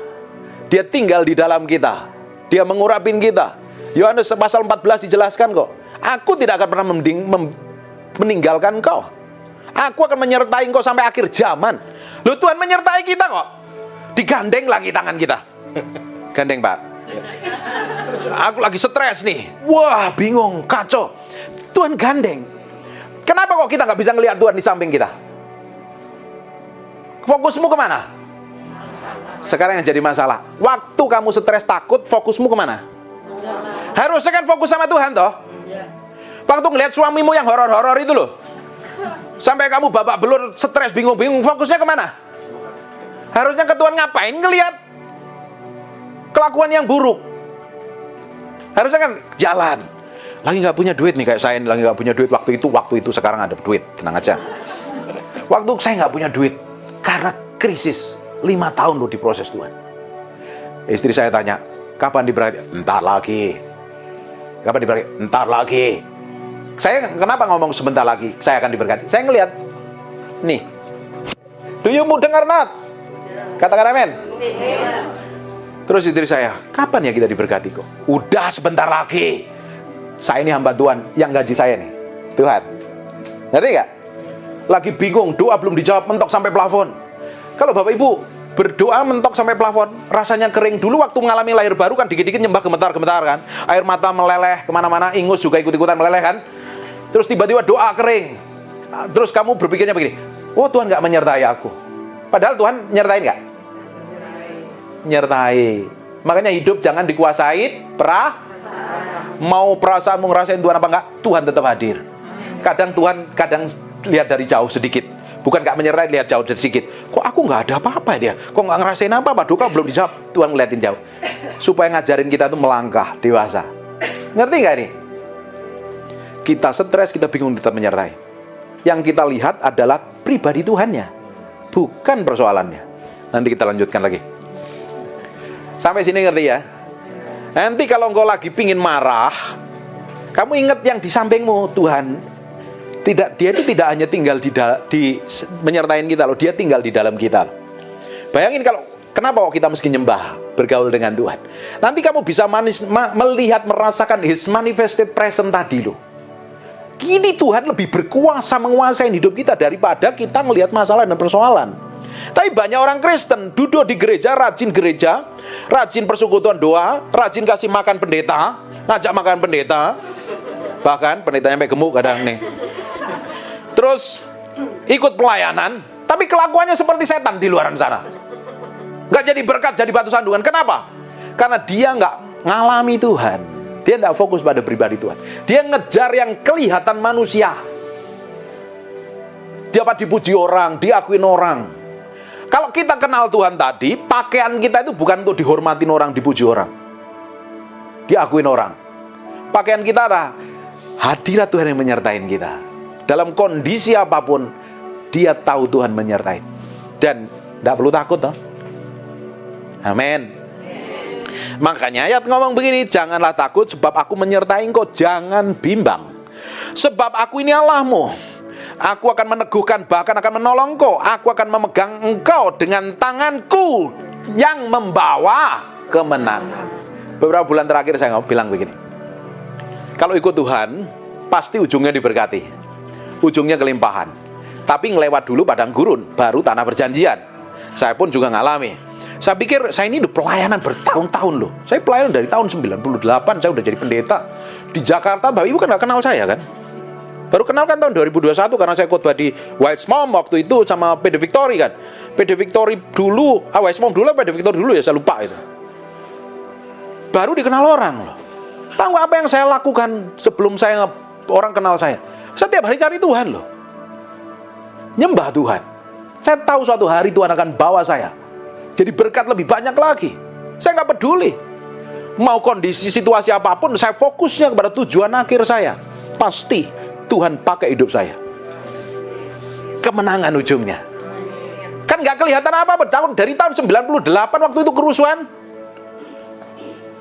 Dia tinggal di dalam kita. Dia mengurapin kita. Yohanes pasal 14 dijelaskan kok. Aku tidak akan pernah meninggalkan engkau. Aku akan menyertai engkau sampai akhir zaman. Loh, Tuhan menyertai kita kok. Digandeng lagi tangan kita. Gandeng Pak. Aku lagi stres nih. Wah, bingung, kacau. Tuhan gandeng. Kenapa kok kita nggak bisa ngelihat Tuhan di samping kita? Fokusmu kemana? Sekarang yang jadi masalah. Waktu kamu stres takut, fokusmu kemana? Harusnya kan fokus sama Tuhan toh. Waktu ngelihat suamimu yang horor-horor itu loh, sampai kamu babak belur, stres, bingung-bingung, fokusnya kemana? Harusnya ke Tuhan, ngapain ngelihat kelakuan yang buruk? Harusnya kan jalan. Lagi nggak punya duit nih, kayak saya lagi nggak punya duit waktu itu, sekarang ada duit, tenang aja. Waktu saya nggak punya duit karena krisis 5 tahun loh diproses Tuhan. Istri saya tanya, kapan diberkati? Entar lagi. Kapan diberkati? Entar lagi. Saya kenapa ngomong sebentar lagi saya akan diberkati? Saya ngelihat nih, duyungmu dengar not? Katakan amin. Terus istri saya, kapan ya kita diberkati kok? Udah sebentar lagi. Saya ini hamba Tuhan, yang gaji saya nih Tuhan. Ngerti gak? Lagi bingung, doa belum dijawab, mentok sampai plafon. Kalau Bapak Ibu berdoa mentok sampai plafon, rasanya kering. Dulu waktu mengalami lahir baru kan dikit-dikit nyembah gemetar-gemetar kan, air mata meleleh kemana-mana, ingus juga ikut-ikutan meleleh kan. Terus tiba-tiba doa kering. Terus kamu berpikirnya begini, oh Tuhan gak menyertai aku. Padahal Tuhan nyertai gak? Nyertai. Makanya hidup jangan dikuasai mau perasaanmu ngerasain Tuhan apa enggak, Tuhan tetap hadir. Kadang Tuhan lihat dari jauh sedikit, bukan gak menyertai, lihat jauh dari sedikit. Kok aku gak ada apa-apa dia, kok gak ngerasain apa-apa, doa belum dijawab. Tuhan ngeliatin jauh supaya ngajarin kita tuh melangkah dewasa. Ngerti gak nih? Kita stres, kita bingung, tetap menyertai. Yang kita lihat adalah pribadi Tuhannya, bukan persoalannya. Nanti kita lanjutkan lagi. Sampai sini ngerti ya? Nanti kalau engkau lagi pingin marah, kamu ingat yang di sampingmu. Tuhan dia itu tidak hanya tinggal di menyertain kita loh, dia tinggal di dalam kita loh. Bayangin kalau kenapa kok kita mesti nyembah, bergaul dengan Tuhan. Nanti kamu bisa melihat, merasakan His manifested presence tadi loh.
Kini Tuhan lebih berkuasa menguasai hidup kita daripada kita melihat masalah dan persoalan. Tapi banyak orang Kristen duduk di gereja, rajin persekutuan doa, rajin kasih makan pendeta, ngajak makan pendeta, bahkan pendetanya sampai gemuk kadang nih. Terus ikut pelayanan, tapi kelakuannya seperti setan di luar sana. Nggak jadi berkat, jadi batu sandungan. Kenapa? Karena dia nggak ngalami Tuhan. Dia nggak fokus pada pribadi Tuhan. Dia ngejar yang kelihatan manusia. Dia dapat dipuji orang, diakuin orang. Kalau kita kenal Tuhan tadi, pakaian kita itu bukan untuk dihormatin orang, dipuji orang, diakuin orang. Pakaian kita adalah hadirat Tuhan yang menyertai kita. Dalam kondisi apapun, dia tahu Tuhan menyertai. Dan tidak perlu takut toh. Amin. Makanya ayat ngomong begini, janganlah takut sebab aku menyertai engkau, jangan bimbang. Sebab aku ini Allahmu. Aku akan meneguhkan, bahkan akan menolong engkau. Aku akan memegang engkau dengan tanganku yang membawa kemenangan. Beberapa bulan terakhir saya bilang begini, kalau ikut Tuhan, pasti ujungnya diberkati, ujungnya kelimpahan. Tapi ngelewat dulu padang gurun, baru tanah perjanjian. Saya pun juga ngalami. Saya pikir saya ini udah pelayanan bertahun-tahun loh. Saya pelayanan dari tahun 98, saya udah jadi pendeta. Di Jakarta, Bapak Ibu kan gak kenal saya kan? Baru kenal kan tahun 2021 karena saya khotbah di White Mom waktu itu sama PD Victory kan. PD Victory dulu, White Mom dulu, PD Victory dulu ya, saya lupa itu. Baru dikenal orang loh. Tahu gak apa yang saya lakukan sebelum orang kenal saya? Setiap hari cari Tuhan loh. Nyembah Tuhan. Saya tahu suatu hari Tuhan akan bawa saya jadi berkat lebih banyak lagi. Saya nggak peduli mau kondisi situasi apapun, saya fokusnya kepada tujuan akhir saya. Pasti Tuhan pakai hidup saya. Kemenangan ujungnya. Kan nggak kelihatan apa-apa. Dari tahun 98 waktu itu kerusuhan,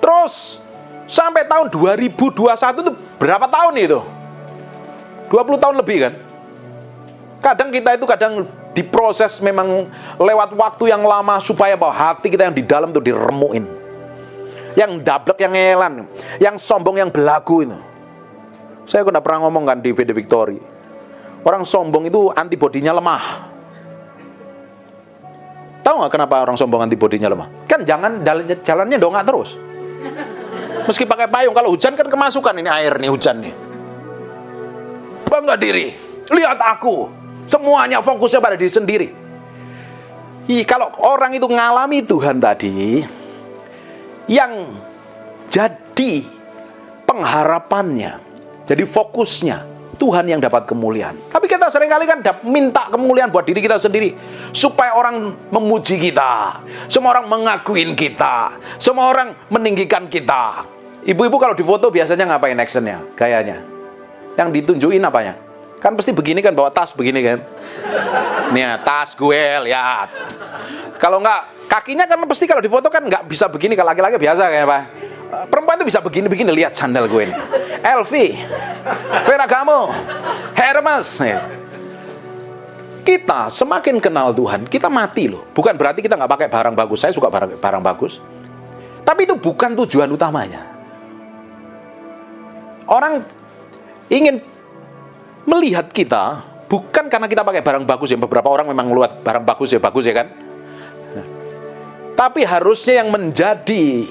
terus sampai tahun 2021 itu berapa tahun itu? 20 tahun lebih kan? Kadang kita itu diproses memang lewat waktu yang lama supaya bahwa hati kita yang di dalam itu diremuin. Yang dablek, yang ngelan, yang sombong, yang belagu itu. Saya pernah ngomong kan di PD Victory. Orang sombong itu antibodinya lemah. Tahu nggak kenapa orang sombong antibodinya lemah? Kan jalannya dongak terus. Meski pakai payung, kalau hujan kan kemasukan ini air nih, hujan nih. Bangga diri, lihat aku. Semuanya fokusnya pada diri sendiri. Kalau orang itu ngalami Tuhan tadi, yang jadi pengharapannya, jadi fokusnya, Tuhan yang dapat kemuliaan. Tapi kita seringkali kan minta kemuliaan buat diri kita sendiri, supaya orang memuji kita, semua orang mengakuin kita, semua orang meninggikan kita. Ibu-ibu kalau difoto biasanya ngapain actionnya, gayanya? Yang ditunjukin apanya? Kan pasti begini kan, bawa tas begini kan. Nih tas gue, lihat. Kalau enggak, kakinya kan pasti kalau difoto kan enggak bisa begini. Kalau laki-laki biasa kayak apa? Perempuan itu bisa begini-begini, lihat sandal gue ini. LV, Ferragamo, Hermes. Kita semakin kenal Tuhan, kita mati loh. Bukan berarti kita nggak pakai barang bagus. Saya suka barang bagus. Tapi itu bukan tujuan utamanya. Orang ingin melihat kita bukan karena kita pakai barang bagus ya. Beberapa orang memang ngeluat barang bagus ya kan. Tapi harusnya yang menjadi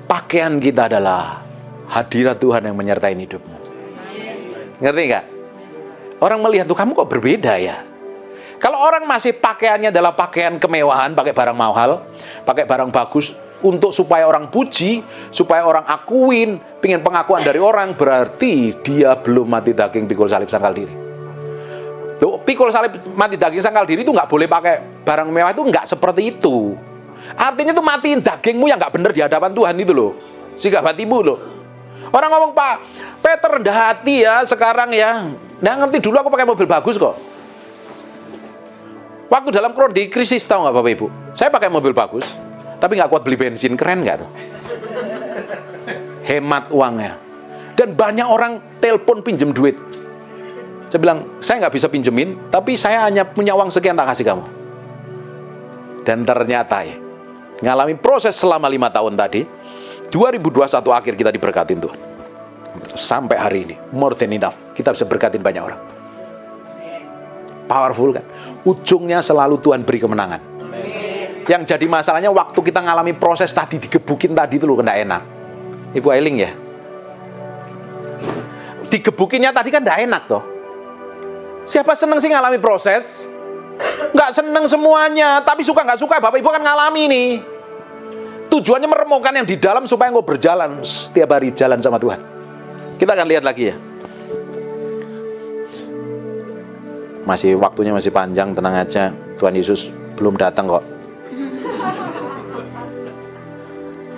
pakaian kita adalah hadirat Tuhan yang menyertai hidupmu. Ngerti nggak? Orang melihat tuh, kamu kok berbeda ya. Kalau orang masih pakaiannya adalah pakaian kemewahan, pakai barang mahal, pakai barang bagus, untuk supaya orang puji, supaya orang akuin, pengen pengakuan dari orang, berarti dia belum mati daging, pikul salib, sangkal diri. Loh, pikul salib, mati daging, sangkal diri itu nggak boleh pakai barang mewah, itu nggak seperti itu. Artinya itu matiin dagingmu yang nggak bener di hadapan Tuhan itu loh, sikap hatimu loh. Orang ngomong, Pak Peter rendah hati ya sekarang ya. Nggak ngerti, dulu aku pakai mobil bagus kok. Waktu dalam krisis, tahu nggak Bapak Ibu? Saya pakai mobil bagus, tapi nggak kuat beli bensin. Keren nggak tuh? Hemat uangnya. Dan banyak orang telepon pinjem duit. Saya bilang, saya nggak bisa pinjemin, tapi saya hanya punya uang sekian, tak kasih kamu. Dan ternyata ya, ngalami proses selama 5 tahun tadi, 2021 akhir kita diberkatin Tuhan. sampai hari ini. More than enough. Kita bisa berkatin banyak orang. Powerful kan? Ujungnya selalu Tuhan beri kemenangan. Yang jadi masalahnya waktu kita ngalami proses tadi, digebukin tadi itu loh, nggak enak. Ibu Ailing ya? Digebukinnya tadi kan nggak enak toh. Siapa seneng sih ngalami proses? Nggak seneng semuanya, tapi suka nggak suka Bapak Ibu kan ngalami nih. Tujuannya meremukkan yang di dalam supaya engkau berjalan setiap hari jalan sama Tuhan. Kita akan lihat lagi ya. Waktunya masih panjang, tenang aja. Tuhan Yesus belum datang kok.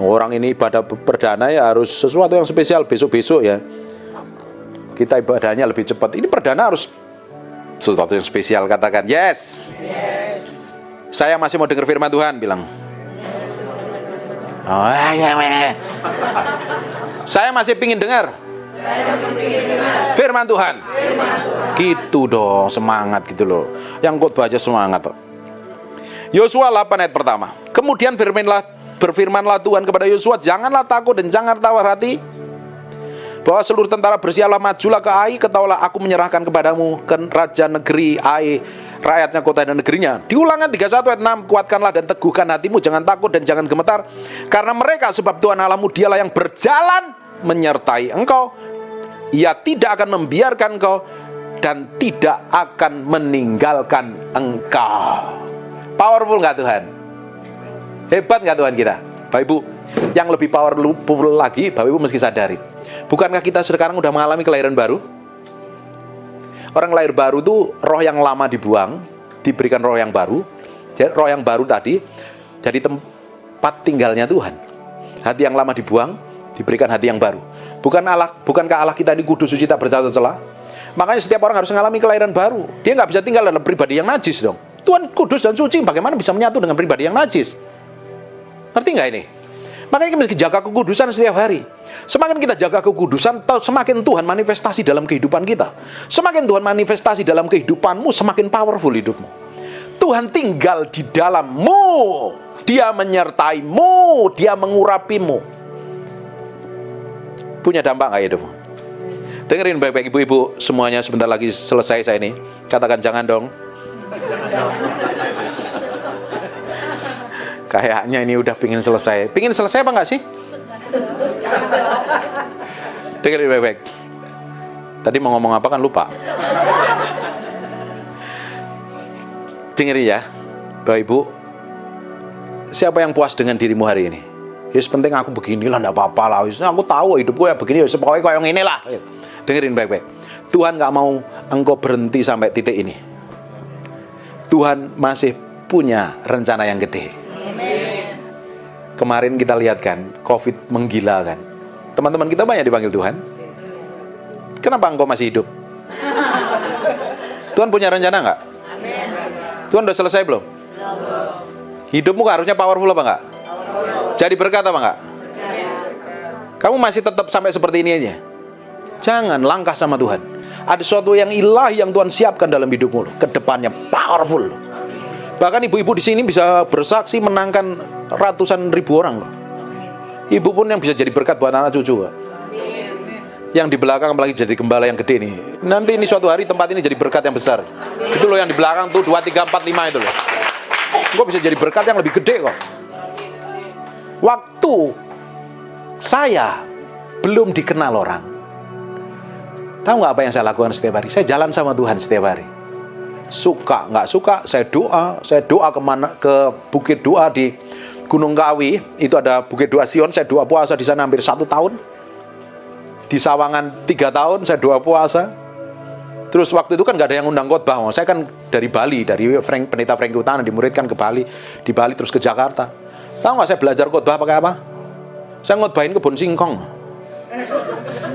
Orang ini ibadah perdana ya harus sesuatu yang spesial besok-besok ya. Kita ibadahnya lebih cepat. Ini perdana harus sesuatu yang spesial, katakan yes. Saya masih mau dengar firman Tuhan, bilang. Oh, ya. Saya masih pingin dengar firman Tuhan. Gitu dong, semangat gitu loh. Yang khotbah aja semangat kok. Yosua 8 ayat pertama. Kemudian berfirmanlah Tuhan kepada Yosua, janganlah takut dan jangan tawar hati, bahwa seluruh tentara bersiaplah, majulah ke Ai, ketahuilah aku menyerahkan kepadamu ke raja negeri Ai, rakyatnya, kota dan negerinya. Diulangan 31 ayat 6, kuatkanlah dan teguhkan hatimu, jangan takut dan jangan gemetar, karena mereka, sebab Tuhan Allahmu dialah yang berjalan menyertai engkau. Ia tidak akan membiarkan engkau dan tidak akan meninggalkan engkau. Powerful nggak Tuhan? Hebat nggak Tuhan kita? Bapak Ibu, yang lebih powerful lagi, Bapak Ibu mesti sadari, bukankah kita sekarang udah mengalami kelahiran baru? Orang lahir baru itu roh yang lama dibuang, diberikan roh yang baru. Jadi roh yang baru tadi jadi tempat tinggalnya Tuhan. Hati yang lama dibuang, diberikan hati yang baru. Bukankah Allah kita ini kudus, suci, tak bercacat celah? Makanya setiap orang harus mengalami kelahiran baru. Dia nggak bisa tinggal dalam pribadi yang najis dong. Tuhan kudus dan suci, bagaimana bisa menyatu dengan pribadi yang najis? Ngerti nggak ini? Makanya kita mesti jaga kekudusan setiap hari. Semakin kita jaga kekudusan, semakin Tuhan manifestasi dalam kehidupan kita. Semakin Tuhan manifestasi dalam kehidupanmu, semakin powerful hidupmu. Tuhan tinggal di dalammu. Dia menyertaimu, Dia mengurapimu. Punya dampak nggak hidupmu? Dengerin baik-baik ibu-ibu semuanya, sebentar lagi selesai saya ini. Katakan jangan dong. Kayaknya ini udah pingin selesai. Pingin selesai apa enggak sih? Dengerin baik-baik. Tadi mau ngomong apa kan lupa. Dengerin ya, Bapak Ibu. Siapa yang puas dengan dirimu hari ini? Ya penting aku beginilah, enggak apa-apa lah. Aku tahu hidupku ya begini, ya pokoknya kayak yang inilah. Dengerin baik-baik. Tuhan enggak mau engkau berhenti sampai titik ini. Tuhan masih punya rencana yang gede. Kemarin kita lihat kan, COVID menggila kan. Teman-teman kita banyak dipanggil Tuhan. Kenapa engkau masih hidup? Tuhan punya rencana enggak? Tuhan udah selesai belum? Hidupmu harusnya powerful apa enggak? Jadi berkat apa enggak? Kamu masih tetap sampai seperti ini aja? Jangan, langkah sama Tuhan. Ada sesuatu yang ilahi yang Tuhan siapkan dalam hidupmu. Kedepannya powerful. Bahkan ibu-ibu di sini bisa bersaksi menangkan ratusan ribu orang loh. Ibu pun yang bisa jadi berkat buat anak cucu. Yang di belakang apalagi jadi gembala yang gede nih. Nanti ini suatu hari tempat ini jadi berkat yang besar. Itu loh yang di belakang tuh 2, 3, 4, 5 itu loh. Kok bisa jadi berkat yang lebih gede kok. Waktu saya belum dikenal orang, tahu nggak apa yang saya lakukan setiap hari? Saya jalan sama Tuhan setiap hari. Suka nggak suka, saya doa kemana, ke bukit doa di Gunung Kawi. Itu ada bukit doa Sion. Saya doa puasa di sana hampir 1 tahun. Di Sawangan 3 tahun saya doa puasa. Terus waktu itu kan nggak ada yang undang khotbah. Saya kan dari Bali, dari Pendeta Franky Utana dimuridkan ke Bali, di Bali terus ke Jakarta. Tahu nggak saya belajar khotbah pakai apa? Saya ngotbahin kebun singkong.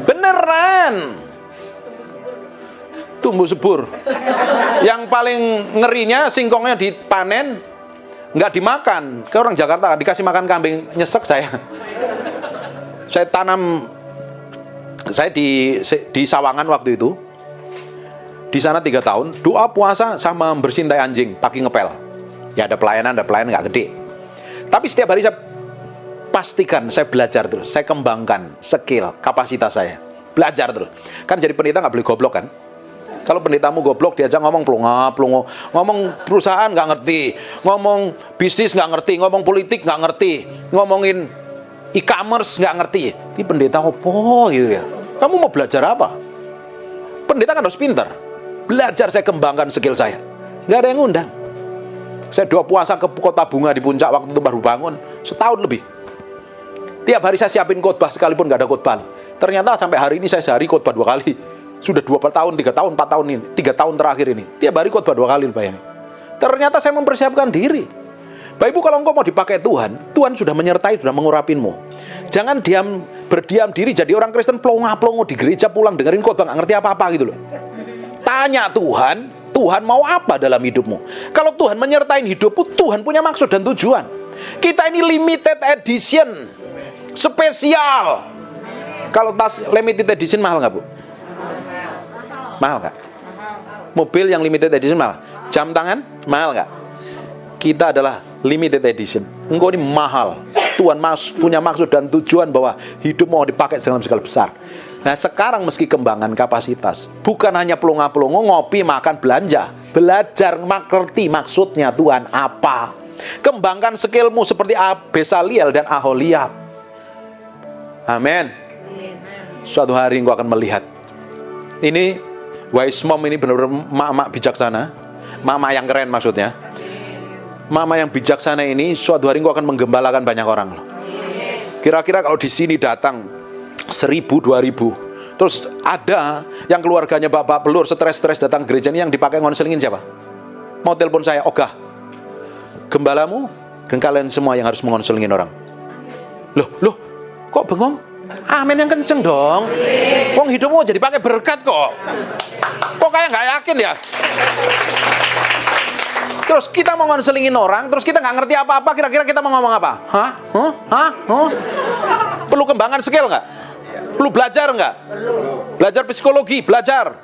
Beneran. Tumbuh subur. Yang paling ngerinya singkongnya dipanen, nggak dimakan. Ke orang Jakarta dikasih makan kambing, nyesek saya. Saya tanam, saya di Sawangan waktu itu. Di sana 3 tahun, doa puasa sama bersihin tai anjing, pagi ngepel. Ya ada pelayanan nggak gede. Tapi setiap hari saya pastikan saya belajar terus, saya kembangkan skill, kapasitas saya. belajar terus. Kan jadi pendeta nggak boleh goblok kan? Kalau pendetamu goblok, diajak ngomong pelongo, ngomong perusahaan nggak ngerti, ngomong bisnis nggak ngerti, ngomong politik nggak ngerti, ngomongin e-commerce nggak ngerti. Ini pendeta apa gitu ya? Kamu mau belajar apa? Pendeta kan harus pintar. Belajar, saya kembangkan skill saya. Nggak ada yang ngundang. Saya 2 puasa ke Kota Bunga di Puncak waktu itu baru bangun, setahun lebih. Tiap hari saya siapin khotbah sekalipun nggak ada khotbah. Ternyata sampai hari ini saya sehari khotbah 2 kali. Sudah 2 tahun, 3 tahun, 4 tahun ini, 3 tahun terakhir ini. Tiap hari khotbah 2 kali, bayangin. Ternyata saya mempersiapkan diri. Bapak Ibu, kalau engkau mau dipakai Tuhan, Tuhan sudah menyertai, sudah mengurapinmu. Jangan berdiam diri jadi orang Kristen plongo di gereja, pulang dengerin khotbah nggak ngerti apa-apa gitu loh. Tanya Tuhan, Tuhan mau apa dalam hidupmu? Kalau Tuhan menyertai hidupmu, Tuhan punya maksud dan tujuan. Kita ini limited edition, spesial. Kalau tas limited edition mahal nggak, Bu? Mahal nggak? Mobil yang limited edition mahal. Jam tangan mahal nggak? Kita adalah limited edition. Engkau ini mahal. Tuhan punya maksud dan tujuan bahwa hidup mau dipakai dalam skala besar. Nah sekarang meski kembangan kapasitas, bukan hanya pelongo-pelongo, ngopi, makan, belanja. Belajar mengerti maksudnya Tuhan apa. Kembangkan skillmu seperti Besaliel dan Aholiab. Amin. Suatu hari engkau akan melihat. Ini wise mom ini benar-benar mak-mak bijaksana. Mak-mak yang keren maksudnya. Mak-mak yang bijaksana ini suatu hari engkau akan menggembalakan banyak orang loh. Kira-kira kalau di sini datang 1.000, 2.000, terus ada yang keluarganya bapak pelur stres-stres datang gereja ini, yang dipakai ngonselingin siapa? Mau telepon saya, ogah, gembalamu dan kalian semua yang harus mengonselingin orang. Loh, kok bengong? Amin yang kenceng dong. Wong hidupmu jadi pakai berkat kok. Kok kayak nggak yakin ya? Terus kita mau ngonselingin orang, terus kita nggak ngerti apa-apa, kira-kira kita mau ngomong apa? Hah? Perlu kembangan skill nggak? Perlu belajar nggak? Belajar psikologi, belajar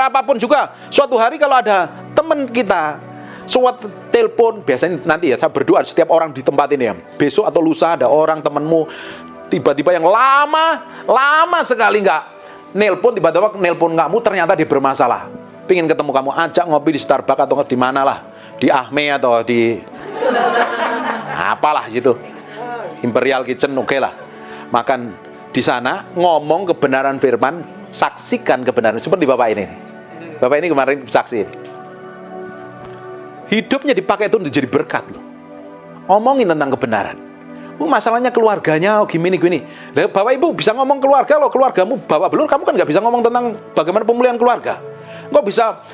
apapun juga. Suatu hari kalau ada teman kita, suatu telepon, biasanya nanti ya saya berdoa setiap orang di tempat ini ya. Besok atau lusa ada orang temanmu tiba-tiba yang lama sekali nggak nelpon, tiba-tiba nelpon kamu, ternyata dia bermasalah. Pingin ketemu kamu, ajak ngopi di Starbucks atau di mana lah, di Ahme atau di apalah gitu, Imperial Kitchen, oke lah. Makan di sana, ngomong kebenaran firman, saksikan kebenaran. Seperti Bapak ini. Bapak ini kemarin saksi. Hidupnya dipakai itu untuk jadi berkat loh. Ngomongin tentang kebenaran. Masalahnya keluarganya gini. Bapak Ibu bisa ngomong keluarga loh, keluargamu bapak belur, kamu kan nggak bisa ngomong tentang bagaimana pemulihan keluarga. Kok bisa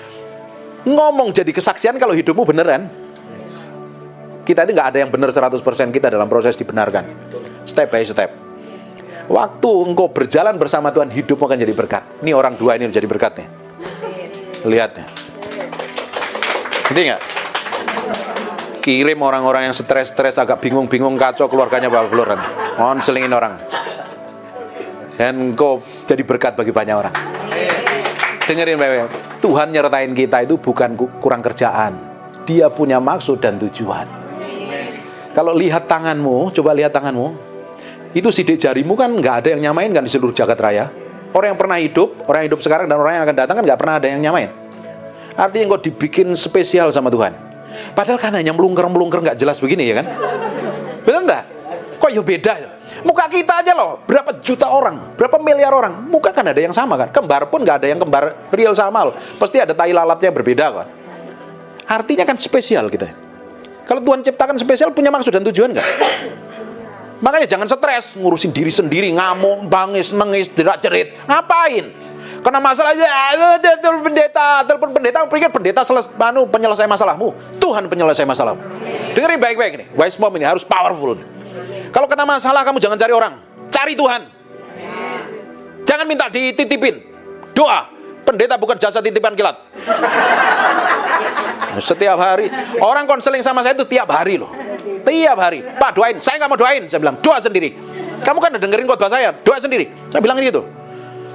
ngomong jadi kesaksian kalau hidupmu beneran? Kita ini nggak ada yang benar 100%, kita dalam proses dibenarkan. Step by step. Waktu engkau berjalan bersama Tuhan, hidupmu akan jadi berkat. Ini orang 2 ini jadi berkat nih. Lihat ya. Ngerti nggak? Kirim orang-orang yang stres, agak bingung, kacau keluarganya bapak belur nanti. Ngonselingin orang. Dan engkau jadi berkat bagi banyak orang. Dengerin Bapak, Tuhan nyertain kita itu bukan kurang kerjaan. Dia punya maksud dan tujuan. Kalau lihat tanganmu, coba lihat tanganmu. Itu sidik jarimu kan nggak ada yang nyamain kan di seluruh jagat raya. Orang yang pernah hidup, orang yang hidup sekarang dan orang yang akan datang kan nggak pernah ada yang nyamain. Artinya engkau dibikin spesial sama Tuhan. Padahal kan hanya melungker nggak jelas begini ya kan? Benar nggak? Kok ya beda ya? Muka kita aja loh, berapa juta orang, berapa miliar orang, muka kan ada yang sama kan? Kembar pun nggak ada yang kembar real sama loh. Pasti ada tai lalatnya yang berbeda kan? Artinya kan spesial kita. Kalau Tuhan ciptakan spesial, punya maksud dan tujuan nggak? Makanya jangan stres, ngurusin diri sendiri, ngamuk, bangis, nangis, jerat-jerit. Ngapain? Karena masalah, telepon pendeta, pikir pendeta penyelesai masalahmu. Tuhan penyelesai masalahmu. Dengerin baik-baik nih, wise mom ini harus powerful. Kalau kena masalah, kamu jangan cari orang, cari Tuhan. Jangan minta dititipin. Doa, pendeta bukan jasa titipan kilat. Setiap hari, orang konseling sama saya itu tiap hari loh. Tiap hari, Pak doain, saya nggak mau doain. Saya bilang, doa sendiri. Kamu kan dengerin khotbah saya, doa sendiri. Saya bilang gitu.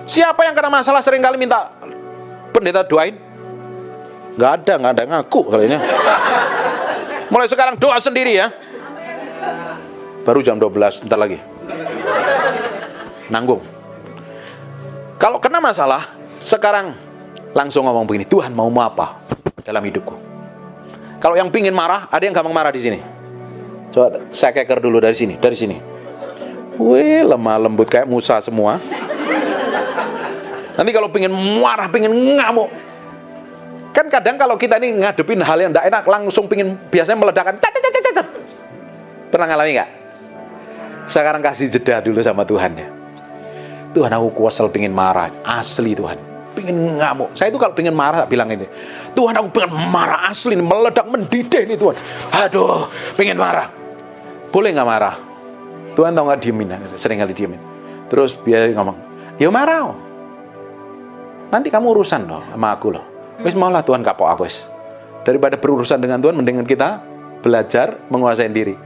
Siapa yang kena masalah sering kali minta pendeta doain? Nggak ada ngaku kali ini. Mulai sekarang doa sendiri ya. Baru jam 12, bentar lagi. Nanggung. Kalau kena masalah, sekarang langsung ngomong begini, Tuhan mau apa dalam hidupku? Kalau yang pingin marah, ada yang gampang marah di sini. Coba saya keker dulu dari sini, dari sini. Wih, lemah lembut kayak Musa semua. Nanti kalau pingin marah, pingin ngamuk, kan kadang kalau kita ini ngadepin hal yang tidak enak, langsung pingin biasanya meledakan. Pernah ngalami nggak? Sekarang kasih jeda dulu sama Tuhan ya. Tuhan, aku kuasal pingin marah, asli Tuhan. Pingin ngamuk. Saya itu kalau pingin marah bilang ini, Tuhan aku pingin marah asli, meledak mendidih nih Tuhan. Aduh, pingin marah. Boleh nggak marah? Tuhan tahu nggak, diemin, sering kali diemin. Terus dia ngomong, ya marah. Nanti kamu urusan loh sama aku loh. Wis maulah Tuhan kapok aku wis. Daripada berurusan dengan Tuhan, mendingan kita belajar menguasai diri.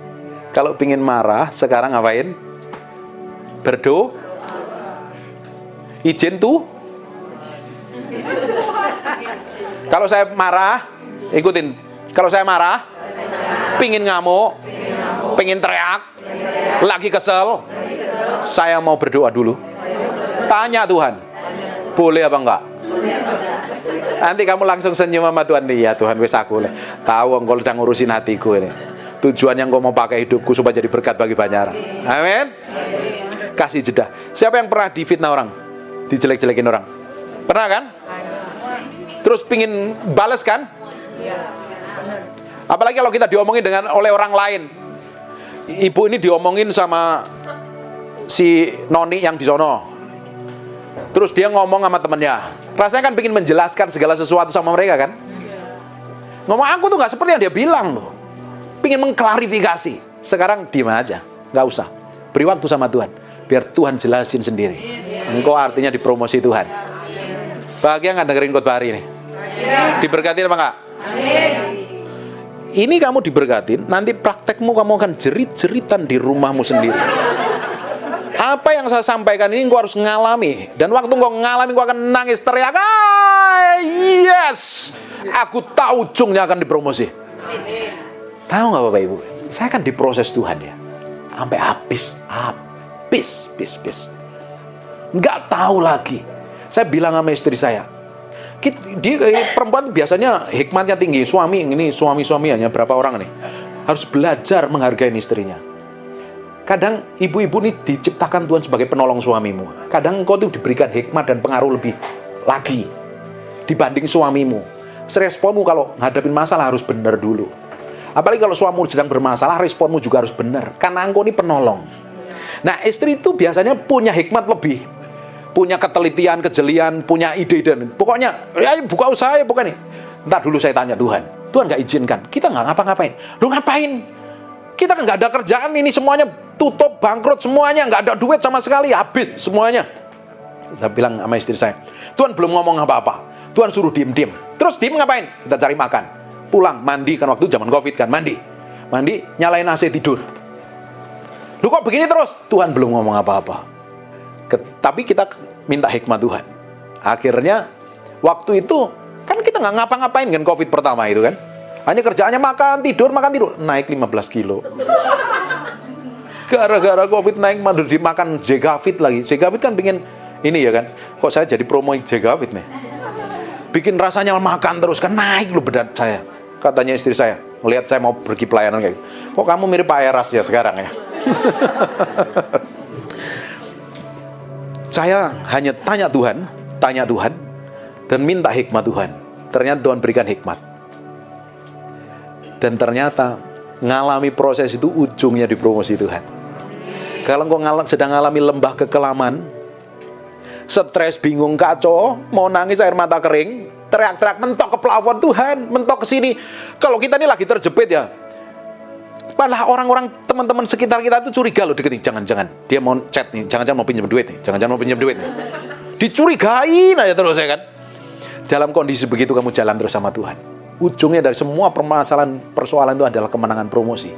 Kalau pingin marah, sekarang ngapain? Berdoa. Izin tuh. Kalau saya marah, ikutin. Kalau saya marah, pingin ngamuk, pingin teriak, lagi kesel, saya mau berdoa dulu. Tanya Tuhan, boleh apa enggak? Nanti kamu langsung senyum sama Tuhan. Iya Tuhan, wis aku le. Tahu engkau udah ngurusin hatiku ini. Tujuan yang kau mau pakai hidupku supaya jadi berkat bagi banyak orang. Amin. Kasih jeda. Siapa yang pernah difitnah orang? Dijelek-jelekin orang? Pernah kan? Terus pingin bales kan? Apalagi kalau kita diomongin oleh orang lain. Ibu ini diomongin sama si noni yang di sono. Terus dia ngomong sama temennya. Rasanya kan pingin menjelaskan segala sesuatu sama mereka kan? Ngomong aku tuh gak seperti yang dia bilang loh. Pingin mengklarifikasi. Sekarang diam aja, gak usah. Beri waktu sama Tuhan, biar Tuhan jelasin sendiri. Engkau artinya dipromosi Tuhan. Bahagia gak dengerin khotbah hari ini? Diberkati apa enggak? Ini kamu diberkatin, nanti praktekmu kamu akan jerit-jeritan di rumahmu sendiri. Apa yang saya sampaikan ini engkau harus ngalami. Dan waktu engkau ngalami, engkau akan nangis, teriak, yes, aku tahu ujungnya akan dipromosi. Tahu nggak Bapak Ibu? Saya akan diproses Tuhan ya, sampai habis. Nggak tahu lagi. Saya bilang sama istri saya, dia perempuan biasanya hikmatnya tinggi. Suami hanya berapa orang nih? Harus belajar menghargai istrinya. Kadang ibu-ibu ini diciptakan Tuhan sebagai penolong suamimu. Kadang engkau tuh diberikan hikmat dan pengaruh lebih lagi dibanding suamimu. Responmu kalau ngadepin masalah harus benar dulu. Apalagi kalau suamimu sedang bermasalah, responmu juga harus benar. Karena engkau ini penolong. Nah, istri itu biasanya punya hikmat lebih. Punya ketelitian, kejelian, punya ide dan pokoknya, ya buka usaha ya bukan nih. Ntar dulu saya tanya Tuhan. Tuhan nggak izinkan. Kita nggak ngapa-ngapain. Lu ngapain? Kita kan nggak ada kerjaan, ini semuanya tutup, bangkrut semuanya, nggak ada duit sama sekali, habis semuanya. Saya bilang sama istri saya, Tuhan belum ngomong apa-apa. Tuhan suruh diem-diem. Terus diem ngapain? Kita cari makan. Pulang, mandi, kan waktu zaman Covid kan, mandi, nyalain AC, tidur. Lu kok begini terus? Tuhan belum ngomong apa-apa. Tapi kita minta hikmat Tuhan. Akhirnya, waktu itu, kan kita nggak ngapa-ngapain kan Covid pertama itu kan. Hanya kerjaannya makan, tidur, naik 15 kilo. Gara-gara Covid naik, dimakan Jegavit lagi. Jegavit kan bikin ini ya kan. Kok saya jadi promo Jegavit nih? Bikin rasanya makan terus kan, naik loh berat saya. Katanya istri saya, melihat saya mau pergi pelayanan kayak gitu. Kok kamu mirip Pak Eras ya sekarang ya? Saya hanya tanya Tuhan, dan minta hikmat Tuhan. Ternyata Tuhan berikan hikmat. Dan ternyata ngalami proses itu ujungnya dipromosi Tuhan. Kalau engkau sedang ngalami lembah kekelaman, stres, bingung, kacau, mau nangis air mata kering, teriak-teriak, mentok ke plafon, Tuhan, mentok ke sini. Kalau kita ini lagi terjepit ya, padahal orang-orang teman-teman sekitar kita itu curiga loh, deketin, jangan-jangan dia mau chat nih, jangan-jangan mau pinjam duit nih, dicurigain aja terus ya kan. Dalam kondisi begitu kamu jalan terus sama Tuhan. Ujungnya dari semua persoalan itu adalah kemenangan promosi.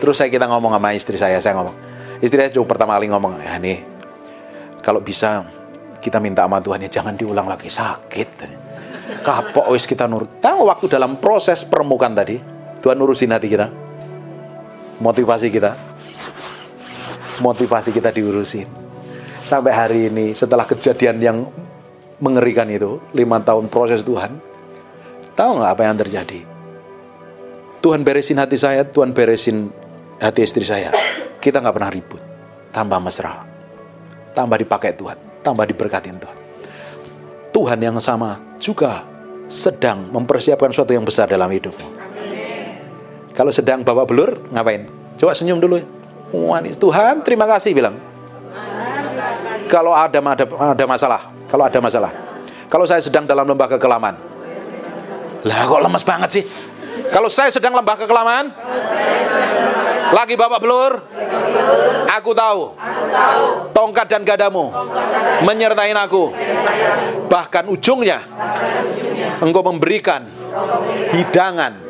Terus kita ngomong sama istri saya ngomong, istri saya juga pertama kali ngomong, ya nih, kalau bisa kita minta sama Tuhan ya jangan diulang lagi, sakit. Kapok wis kita nurut. Tahu waktu dalam proses permukaan tadi, Tuhan urusin hati kita. Motivasi kita diurusin. Sampai hari ini setelah kejadian yang mengerikan itu, 5 tahun proses Tuhan, tahu nggak apa yang terjadi? Tuhan beresin hati saya, Tuhan beresin hati istri saya. Kita nggak pernah ribut, tambah mesra, tambah dipakai Tuhan, tambah diberkatin Tuhan. Tuhan yang sama juga sedang mempersiapkan sesuatu yang besar dalam hidupmu. Kalau sedang babak belur, ngapain? Coba senyum dulu. Wah, Tuhan, terima kasih bilang. Kalau ada masalah, kalau saya sedang dalam lembah kekelaman, lah kok lemes banget sih? Kalau saya sedang lembah kekelaman, lagi babak belur, aku tahu, tongkat dan gadamu menyertai aku. Bahkan ujungnya, engkau memberikan hidangan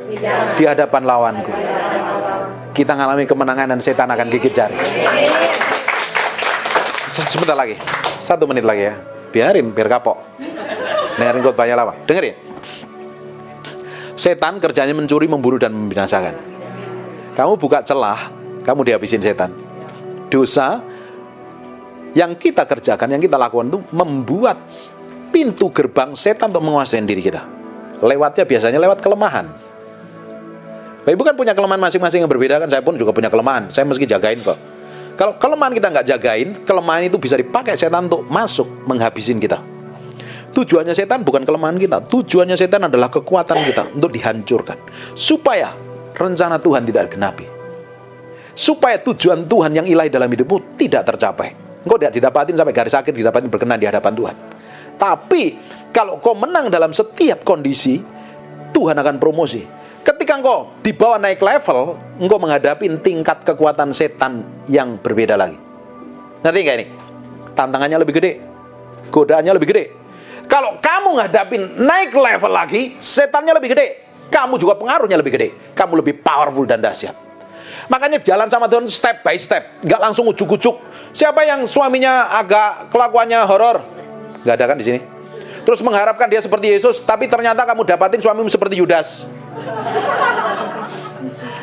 di hadapan lawanku. Kita mengalami kemenangan dan setan akan gigit jari. Sebentar lagi, 1 menit lagi ya. Biarin, biar kapok. Dengerin khotbahnya lama. Dengerin. Setan kerjanya mencuri, membunuh, dan membinasakan. Kamu buka celah, kamu dihabisin setan. Dosa yang kita kerjakan, yang kita lakukan itu membuat pintu gerbang setan untuk menguasai diri kita. Lewatnya biasanya lewat kelemahan. Ibu kan punya kelemahan masing-masing yang berbeda kan. Saya pun juga punya kelemahan. Saya mesti jagain kok. Kalau kelemahan kita nggak jagain, kelemahan itu bisa dipakai setan untuk masuk, menghabisin kita. Tujuannya setan bukan kelemahan kita. Tujuannya setan adalah kekuatan kita untuk dihancurkan. Supaya rencana Tuhan tidak genapi. Supaya tujuan Tuhan yang ilahi dalam hidupmu tidak tercapai. Engkau tidak didapatin sampai garis akhir, didapatin berkenan di hadapan Tuhan. Tapi, kalau kau menang dalam setiap kondisi, Tuhan akan promosi. Ketika engkau dibawa naik level, engkau menghadapi tingkat kekuatan setan yang berbeda lagi. Ngerti nggak ini? Tantangannya lebih gede, godaannya lebih gede. Kalau kamu ngadapin naik level lagi, setannya lebih gede. Kamu juga pengaruhnya lebih gede. Kamu lebih powerful dan dahsyat. Makanya jalan sama Tuhan step by step, nggak langsung ujuk-ujuk. Siapa yang suaminya agak kelakuannya horor? Nggak ada kan di sini? Terus mengharapkan dia seperti Yesus, tapi ternyata kamu dapatin suamimu seperti Yudas.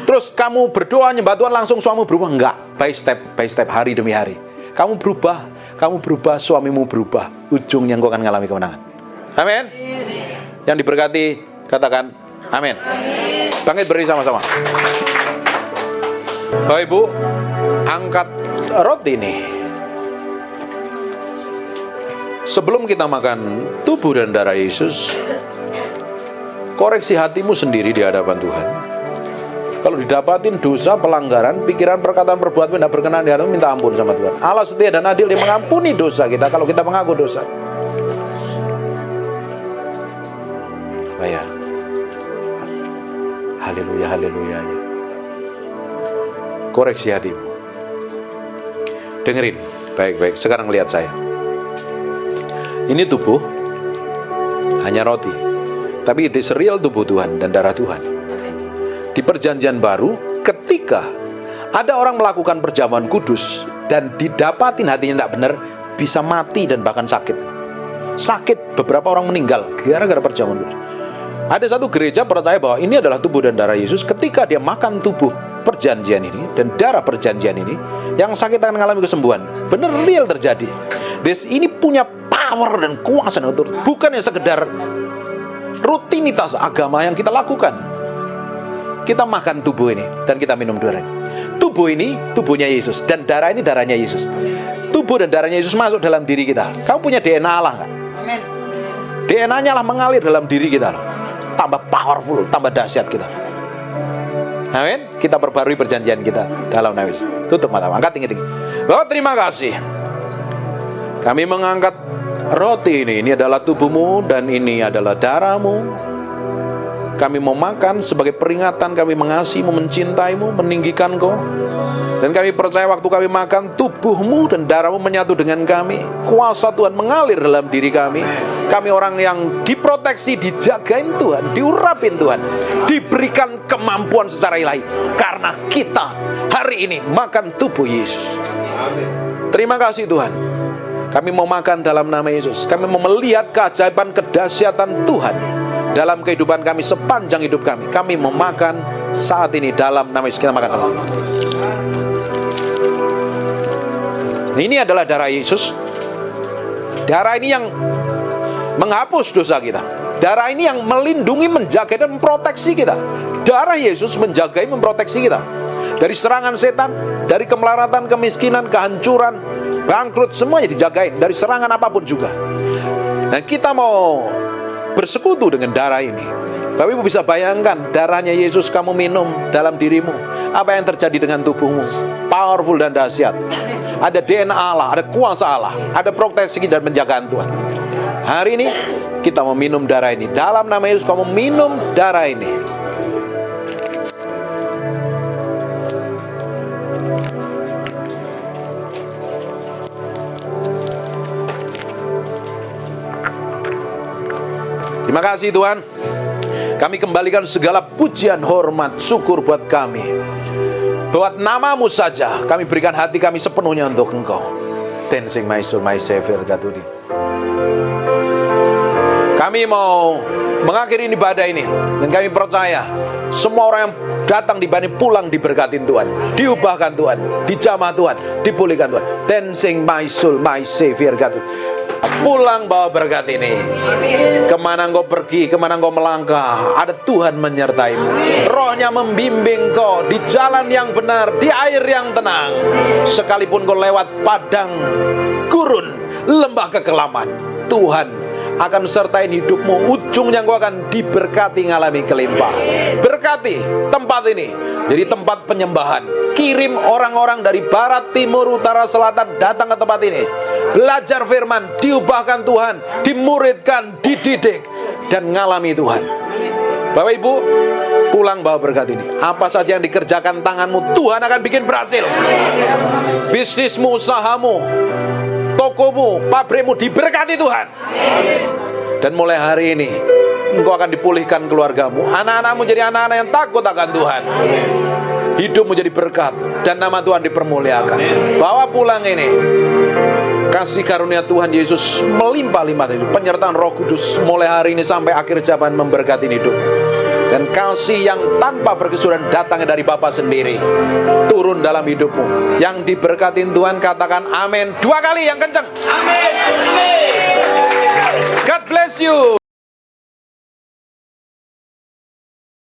Terus kamu berdoa nyembah Tuhan, langsung suamimu berubah? Enggak, by step, hari demi hari. Kamu berubah, suamimu berubah. Ujungnya engkau akan mengalami kemenangan. Amin. Yang diberkati katakan amin. Bangkit berdiri sama-sama. Bapak Ibu, angkat roti ini. Sebelum kita makan tubuh dan darah Yesus, koreksi hatimu sendiri di hadapan Tuhan. Kalau didapatin dosa, pelanggaran, pikiran, perkataan, perbuatan tidak berkenan di hadapan, minta ampun sama Tuhan. Allah setia dan adil, Dia mengampuni dosa kita kalau kita mengaku dosa. Oh ya. Haleluya, haleluya. Koreksi hatimu. Dengerin baik-baik. Sekarang lihat saya. Ini tubuh, hanya roti. Tapi itu real tubuh Tuhan dan darah Tuhan. Di perjanjian baru, ketika ada orang melakukan perjamuan kudus dan didapatin hatinya tidak benar, bisa mati dan bahkan sakit. Sakit, beberapa orang meninggal gara-gara perjamuan kudus. Ada satu gereja percaya bahwa ini adalah tubuh dan darah Yesus. Ketika dia makan tubuh perjanjian ini dan darah perjanjian ini, yang sakit akan mengalami kesembuhan. Benar, real terjadi. Ini punya power dan kuasa untuk bukan yang sekedar rutinitas agama yang kita lakukan. Kita makan tubuh ini dan kita minum darah ini. Tubuh ini tubuhnya Yesus dan darah ini darahnya Yesus. Tubuh dan darahnya Yesus masuk dalam diri kita. Kamu punya DNA Allah kan? Amin. DNA-nya lah mengalir dalam diri kita. Tambah powerful, tambah dahsyat kita. Amin. Kita perbarui perjanjian kita dalam nama Yesus. Tutup mata, angkat tinggi-tinggi. Oh, terima kasih. Kami mengangkat roti ini. Ini adalah tubuhmu dan ini adalah darahmu. Kami mau makan sebagai peringatan kami mengasihimu, mencintaimu, meninggikan kau. Dan kami percaya waktu kami makan, tubuhmu dan darahmu menyatu dengan kami. Kuasa Tuhan mengalir dalam diri kami. Kami orang yang diproteksi, dijagain Tuhan, diurapin Tuhan, diberikan kemampuan secara ilahi. Karena kita hari ini makan tubuh Yesus. Terima kasih Tuhan. Kami mau makan dalam nama Yesus. Kami mau melihat keajaiban, kedahsyatan Tuhan dalam kehidupan kami sepanjang hidup kami. Kami mau makan saat ini dalam nama Yesus. Kita makan sama. Ini adalah darah Yesus. Darah ini yang menghapus dosa kita. Darah ini yang melindungi, menjaga, dan memproteksi kita. Darah Yesus menjaga, memproteksi kita dari serangan setan, dari kemelaratan, kemiskinan, kehancuran, bangkrut, semuanya dijagain dari serangan apapun juga. Dan kita mau bersekutu dengan darah ini. Bapak Ibu bisa bayangkan, darahnya Yesus kamu minum dalam dirimu, apa yang terjadi dengan tubuhmu? Powerful dan dahsyat. Ada DNA Allah, ada kuasa Allah, ada proteksi dan penjagaan Tuhan. Hari ini kita mau minum darah ini. Dalam nama Yesus kamu minum darah ini. Terima kasih Tuhan. Kami kembalikan segala pujian, hormat, syukur buat kami. Buat namamu saja kami berikan hati kami sepenuhnya untuk Engkau. Dancing my soul, my savior, Gatudi. Kami mau mengakhiri ibadah ini, dan kami percaya semua orang yang datang di Bani pulang diberkatin Tuhan, diubahkan Tuhan, dijamah Tuhan, dipulihkan Tuhan. Dancing my soul, my savior, Gatudi. Pulang bawa berkat ini. Kemana engkau pergi, kemana engkau melangkah, ada Tuhan menyertaimu. Rohnya membimbing kau di jalan yang benar, di air yang tenang. Sekalipun kau lewat padang gurun, lembah kekelaman, Tuhan akan sertain hidupmu. Ujungnya engkau akan diberkati, ngalami kelimpahan. Berkati tempat ini jadi tempat penyembahan. Kirim orang-orang dari barat, timur, utara, selatan datang ke tempat ini, belajar firman, diubahkan Tuhan, dimuridkan, dididik, dan ngalami Tuhan. Bapak Ibu, pulang bawa berkat ini. Apa saja yang dikerjakan tanganmu, Tuhan akan bikin berhasil. Bisnismu, usahamu, tokomu, pabrikmu diberkati Tuhan. Dan mulai hari ini engkau akan dipulihkan keluargamu. Anak-anakmu jadi anak-anak yang takut akan Tuhan. Hidupmu jadi berkat dan nama Tuhan dipermuliakan. Bawa pulang ini. Kasih karunia Tuhan Yesus melimpah-limpah, penyertaan Roh Kudus mulai hari ini sampai akhir zaman memberkati hidup. Dan kasih yang tanpa berkesudahan datangnya dari Bapa sendiri turun dalam hidupmu. Yang diberkatin Tuhan katakan amin 2 kali yang kencang. Amin. God bless you.